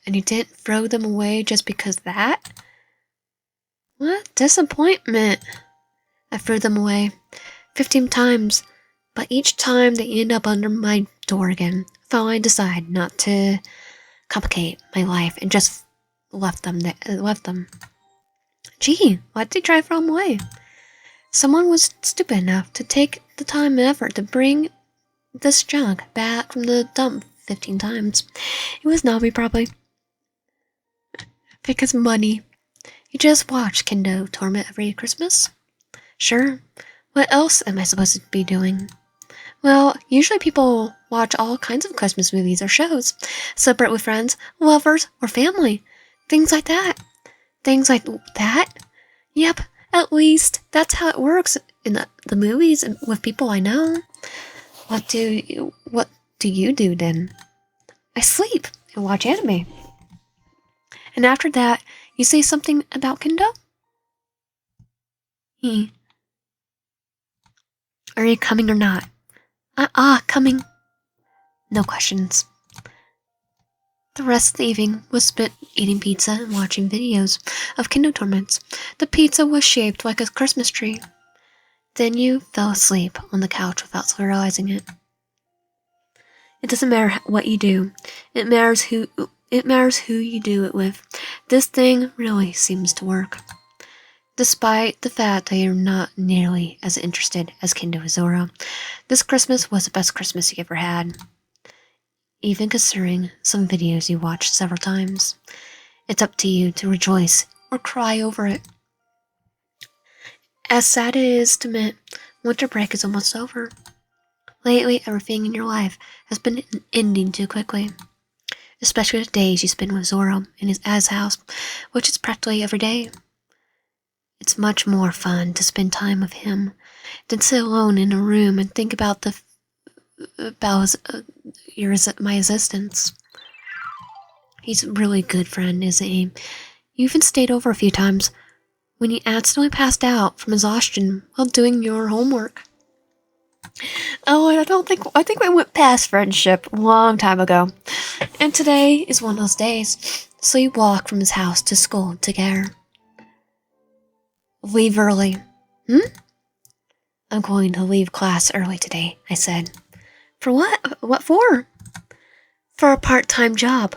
And you didn't throw them away just because of that? What disappointment. I threw them away 15 times, but each time they end up under my door again. Finally I decided not to complicate my life and just left them. Gee, why did they try to throw them away? Someone was stupid enough to take the time and effort to bring this junk back from the dump 15 times. It was Nami, probably. Because money. You just watch Kendo torment every Christmas? Sure. What else am I supposed to be doing? Well, usually people watch all kinds of Christmas movies or shows. Celebrate with friends, lovers, or family. Things like that. Things like that? Yep, at least that's how it works in the movies and with people I know. What do you do then? I sleep and watch anime. And after that, you say something about Kendo? Are you coming or not? Coming. No questions. The rest of the evening was spent eating pizza and watching videos of Kendo tournaments. The pizza was shaped like a Christmas tree. Then you fell asleep on the couch without realizing it. It doesn't matter what you do. It matters who you do it with. This thing really seems to work. Despite the fact that you're not nearly as interested as Kendo Zoro, this Christmas was the best Christmas you ever had. Even considering some videos you watched several times. It's up to you to rejoice or cry over it. As sad it is to admit, winter break is almost over. Lately, everything in your life has been ending too quickly. Especially the days you spend with Zoro in his house, which is practically every day. It's much more fun to spend time with him than sit alone in a room and think about my existence. He's a really good friend, isn't he? You even stayed over a few times when he accidentally passed out from exhaustion while doing your homework. Oh, I think we went past friendship a long time ago. And today is one of those days, so you walk from his house to school together. Leave early. I'm going to leave class early today, I said. For what? What for? For a part-time job.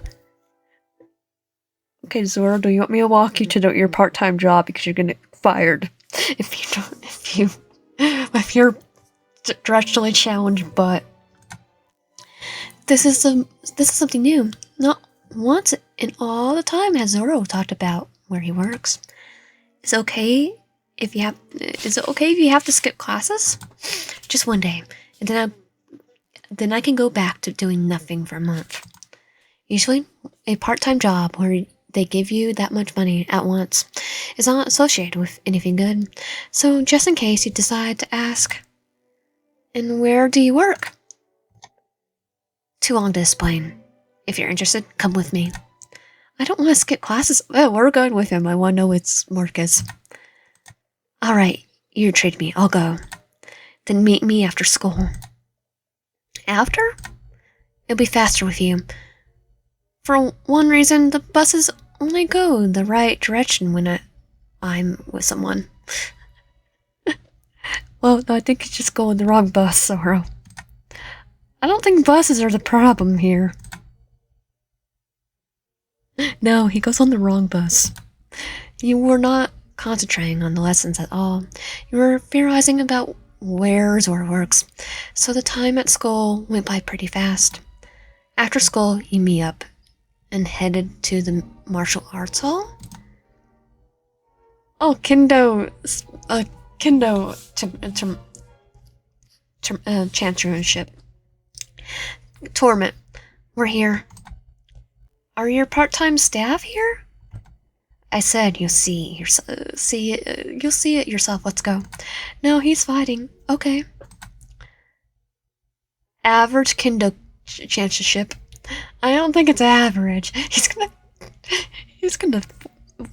Okay, Zoro, do you want me to walk you to your part-time job because you're gonna get fired if you're directionally challenged, but this is something new. Not once in all the time has Zoro talked about where he works. Is it okay if you have to skip classes? Just one day, and then I can go back to doing nothing for a month. Usually, a part-time job where they give you that much money at once is not associated with anything good. So just in case you decide to ask, and where do you work? Too long to explain. If you're interested, come with me. I don't want to skip classes. Oh, we're going with him. I want to know it's Marcus. Alright, you treat me. I'll go. Then meet me after school. After? It'll be faster with you. For one reason, the buses only go the right direction when I'm with someone. Well, no, I think you just go on the wrong bus, Zoro. I don't think buses are the problem here. No, he goes on the wrong bus. You were not concentrating on the lessons at all. You were theorizing about where Zoro works, so the time at school went by pretty fast. After school, you meet up and headed to the martial arts hall? Oh, Kendo championship. Tournament. We're here. Are your part-time staff here? I said you'll see it yourself. Let's go. No, he's fighting. Okay. Average Kendo championship. I don't think it's average. He's gonna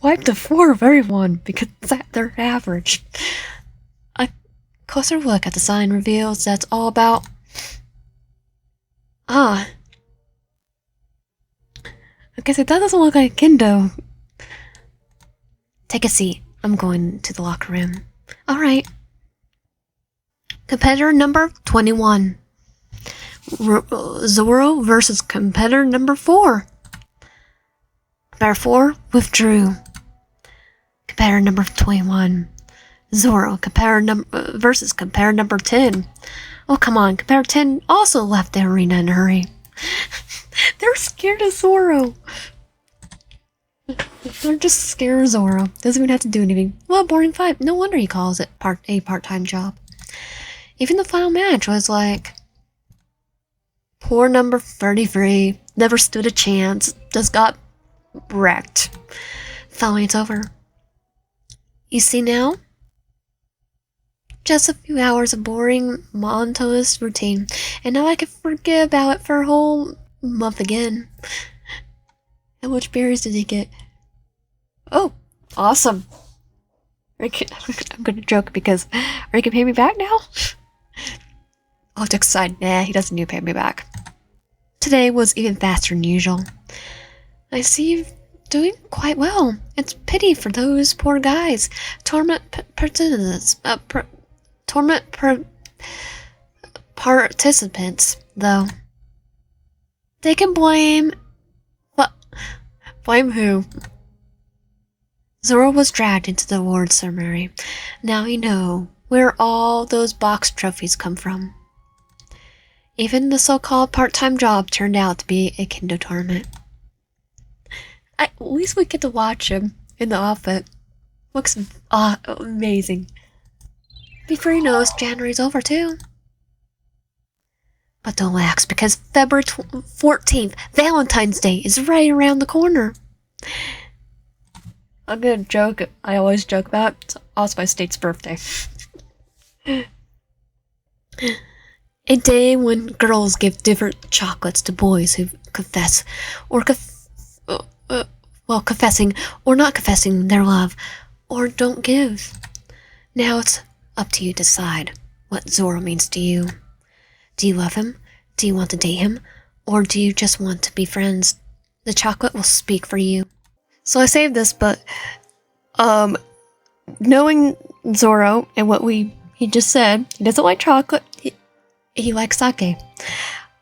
wipe the floor of everyone because they're average. A closer look at the sign reveals that's all about. Okay, so that doesn't look like Kendo. Take a seat. I'm going to the locker room. Alright. Competitor number 21. Zoro versus competitor number 4. Competitor 4 withdrew. Competitor number 21. Zoro versus competitor number 10. Oh, come on. Competitor 10 also left the arena in a hurry. They're scared of Zoro. They're just scared of Zoro. Doesn't even have to do anything. Well, boring fight. No wonder he calls it a part-time job. Even the final match was like, poor number 33 never stood a chance. Just got wrecked. Finally, it's over. You see now? Just a few hours of boring, monotonous routine, and now I can forget about it for a whole month again. How much berries did he get? Oh, awesome. I'm gonna joke because, are you gonna pay me back now? I'll just decide, nah, he doesn't need to pay me back. Today was even faster than usual. I see you doing quite well. It's pity for those poor guys. Participants, though. They can blame... What? Blame who? Zoro was dragged into the award ceremony. Now you know where all those box trophies come from. Even the so-called part-time job turned out to be a Kendo tournament. At least we get to watch him in the outfit. Looks amazing. Before you know it, January's over too. But don't relax, because February 14th, Valentine's Day, is right around the corner. I'm gonna joke, I always joke about, it's also my state's birthday. A day when girls give different chocolates to boys who confess, or confessing or not confessing their love, or don't give. Now it's up to you to decide what Zoro means to you. Do you love him? Do you want to date him? Or do you just want to be friends? The chocolate will speak for you. So I saved this, but knowing Zoro and what he just said, he doesn't like chocolate. He likes sake.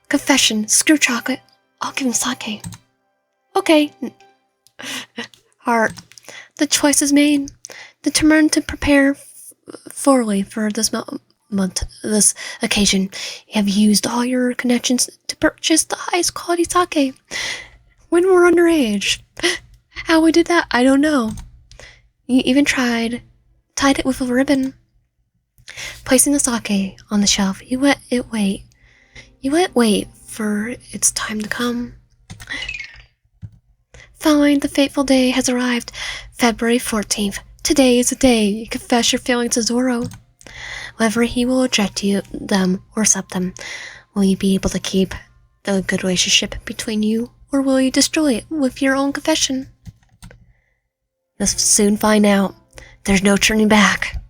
Confession, screw chocolate. I'll give him sake. Okay. Heart. The choice is made. Determined to prepare thoroughly for this this occasion. You have used all your connections to purchase the highest quality sake. When we're underage. How we did that, I don't know. You even tied it with a ribbon. Placing the sake on the shelf, you let it wait. You let it wait for its time to come. Finally, the fateful day has arrived. February 14th. Today is the day you confess your feelings to Zoro. Whether he will reject them or accept them, will you be able to keep the good relationship between you, or will you destroy it with your own confession? You'll soon find out. There's no turning back.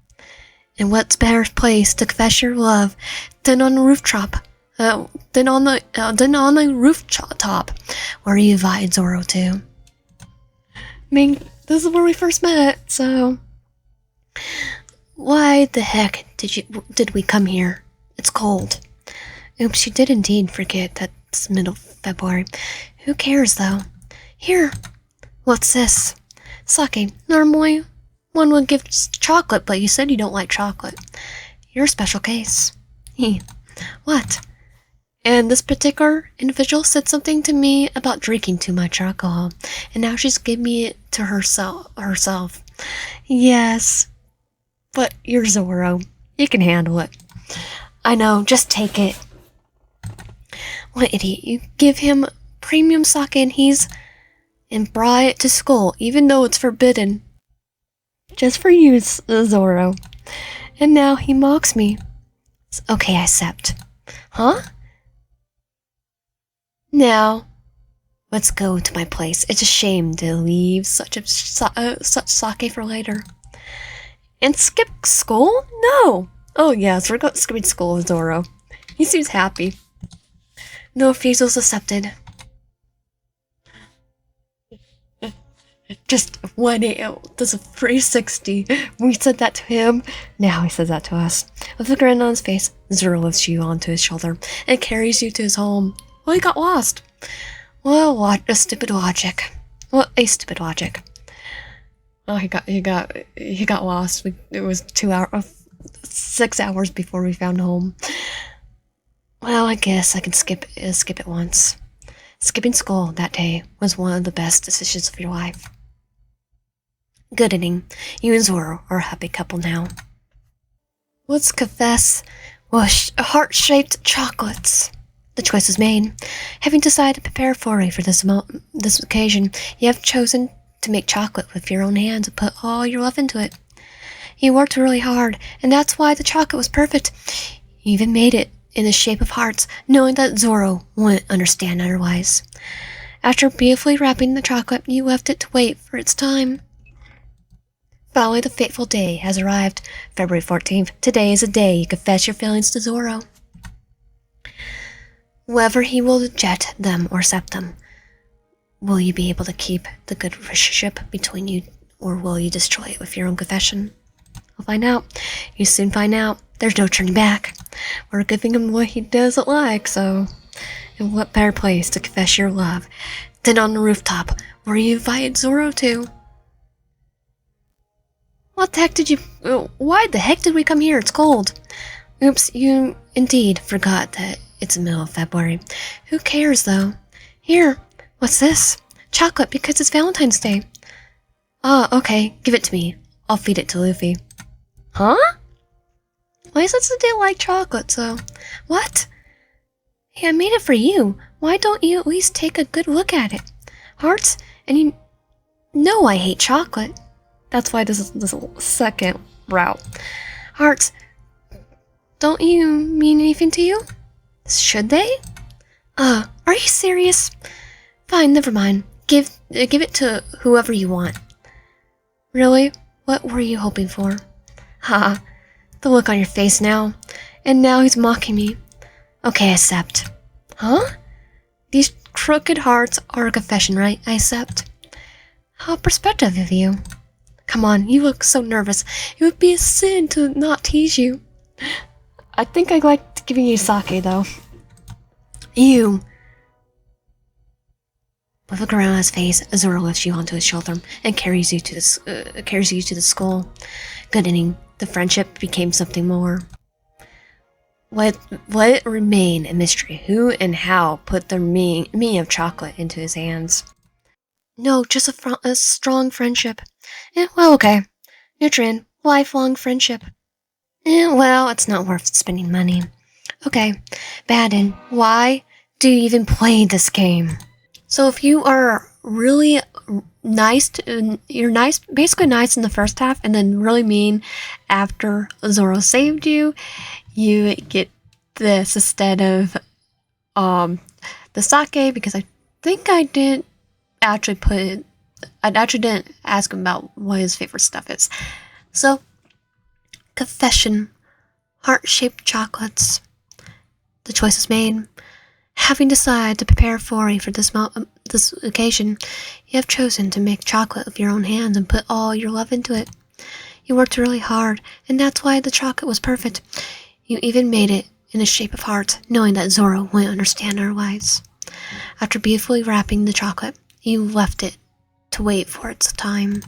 And what's better place to confess your love than on the rooftop? Than on the rooftop, where you invited Zoro to. I mean, this is where we first met, so why the heck did we come here? It's cold. Oops, you did indeed forget that it's middle of February. Who cares though? Here, what's this? Sake. Normally, one would give chocolate, but you said you don't like chocolate. You're a special case. What? And this particular individual said something to me about drinking too much alcohol, and now she's giving it to herself. Yes, but you're Zoro. You can handle it. I know, just take it. What idiot. You give him premium sake and brought it to school, even though it's forbidden. Just for you, Zoro. And now he mocks me. Okay, I accept. Huh? Now, let's go to my place. It's a shame to leave such sake for later. And skip school? No! Oh yes, we're skipping school with Zoro. He seems happy. No refusals accepted. Just 180. There's a 360. We said that to him. Now he says that to us. With a grin on his face, Zoro lifts you onto his shoulder and carries you to his home. Well, he got lost. Well, what a stupid logic. Well, a stupid logic. Oh, he got lost. It was 6 hours before we found home. Well, I guess I can skip it once. Skipping school that day was one of the best decisions of your life. Good ending. You and Zoro are a happy couple now. Let's confess. Well, heart-shaped chocolates. The choice is made. Having decided to prepare for this occasion, you have chosen to make chocolate with your own hands and put all your love into it. You worked really hard, and that's why the chocolate was perfect. You even made it in the shape of hearts, knowing that Zoro wouldn't understand otherwise. After beautifully wrapping the chocolate, you left it to wait for its time. Finally, the fateful day has arrived. February 14th. Today is the day you confess your feelings to Zoro. Whether he will reject them or accept them, will you be able to keep the good relationship between you, or will you destroy it with your own confession? We'll find out. You soon find out. There's no turning back. We're giving him what he doesn't like, so... And what better place to confess your love than on the rooftop where you invited Zoro to? What the heck did you... Why the heck did we come here? It's cold. Oops, you indeed forgot that it's the middle of February. Who cares, though? Here, what's this? Chocolate, because it's Valentine's Day. Oh, okay, give it to me. I'll feed it to Luffy. Huh? Why does it like chocolate, so... What? Hey, I made it for you. Why don't you at least take a good look at it? Hearts? And you know I hate chocolate. That's why this is the second route. Hearts, don't you mean anything to you? Should they? Are you serious? Fine, never mind. Give it to whoever you want. Really? What were you hoping for? Haha, the look on your face now. And now he's mocking me. Okay, I accept. Huh? These crooked hearts are a confession, right? I accept. How perspective of you. Come on, you look so nervous. It would be a sin to not tease you. I think I liked giving you sake, though. You. With a grin on his face, Zoro lifts you onto his shoulder and carries you to the school. Good ending. The friendship became something more. Let it remain a mystery who and how put the meaning of chocolate into his hands. No, just a strong friendship. Well, okay. Nutrient, lifelong friendship. Well, it's not worth spending money. Okay, Baden, why do you even play this game? So if you are really nice, you're nice, basically nice in the first half, and then really mean after Zoro saved you, you get this instead of the sake, because I think I didn't actually didn't ask him about what his favorite stuff is. So, confession, heart-shaped chocolates. The choice is made. Having decided to prepare for you for this occasion, you have chosen to make chocolate with your own hands and put all your love into it. You worked really hard, and that's why the chocolate was perfect. You even made it in the shape of hearts, knowing that Zoro wouldn't understand otherwise. After beautifully wrapping the chocolate, you left it to wait for its time.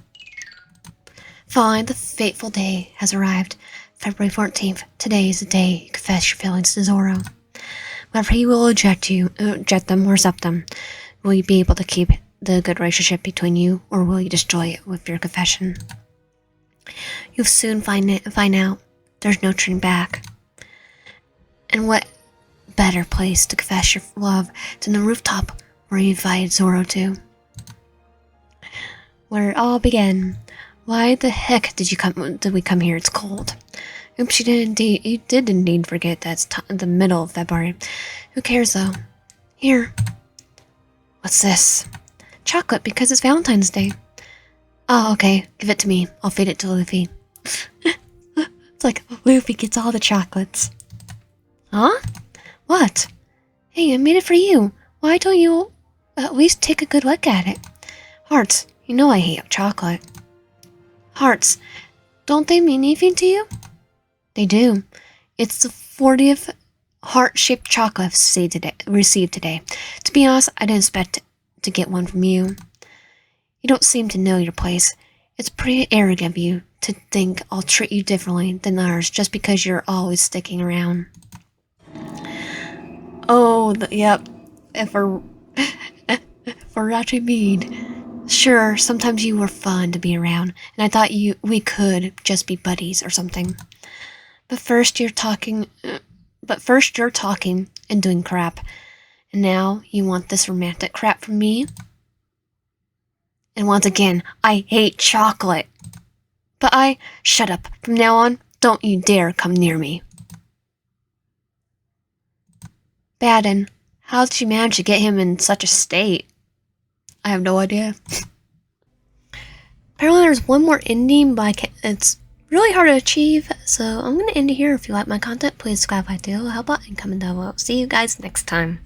Finally, the fateful day has arrived. February 14th. Today is the day you confess your feelings to Zoro. Whether he will reject them or accept them, will you be able to keep the good relationship between you, or will you destroy it with your confession? You'll soon find out. There's no turning back. And what better place to confess your love than the rooftop where you invited Zoro to? Where it all began. Why the heck did we come here? It's cold. Oops, you did indeed forget that's the middle of February. Who cares though? Here. What's this? Chocolate, because it's Valentine's Day. Oh, okay. Give it to me. I'll feed it to Luffy. It's like Luffy gets all the chocolates. Huh? What? Hey, I made it for you. Why don't you at least take a good look at it? Hearts, you know I hate chocolate. Hearts, don't they mean anything to you? They do. It's the 40th heart-shaped chocolate I've received today. To be honest, I didn't expect to get one from you. You don't seem to know your place. It's pretty arrogant of you to think I'll treat you differently than others just because you're always sticking around. Oh, yep. If we're actually mean. Sure, sometimes you were fun to be around, and I thought we could just be buddies or something. But first you're talking and doing crap. And now you want this romantic crap from me? And once again, I hate chocolate. But shut up. From now on, don't you dare come near me. Baden, how did you manage to get him in such a state? I have no idea. Apparently there's one more ending, but it's really hard to achieve, so I'm going to end it here. If you like my content, please subscribe if I do, help out, and comment down below. See you guys next time.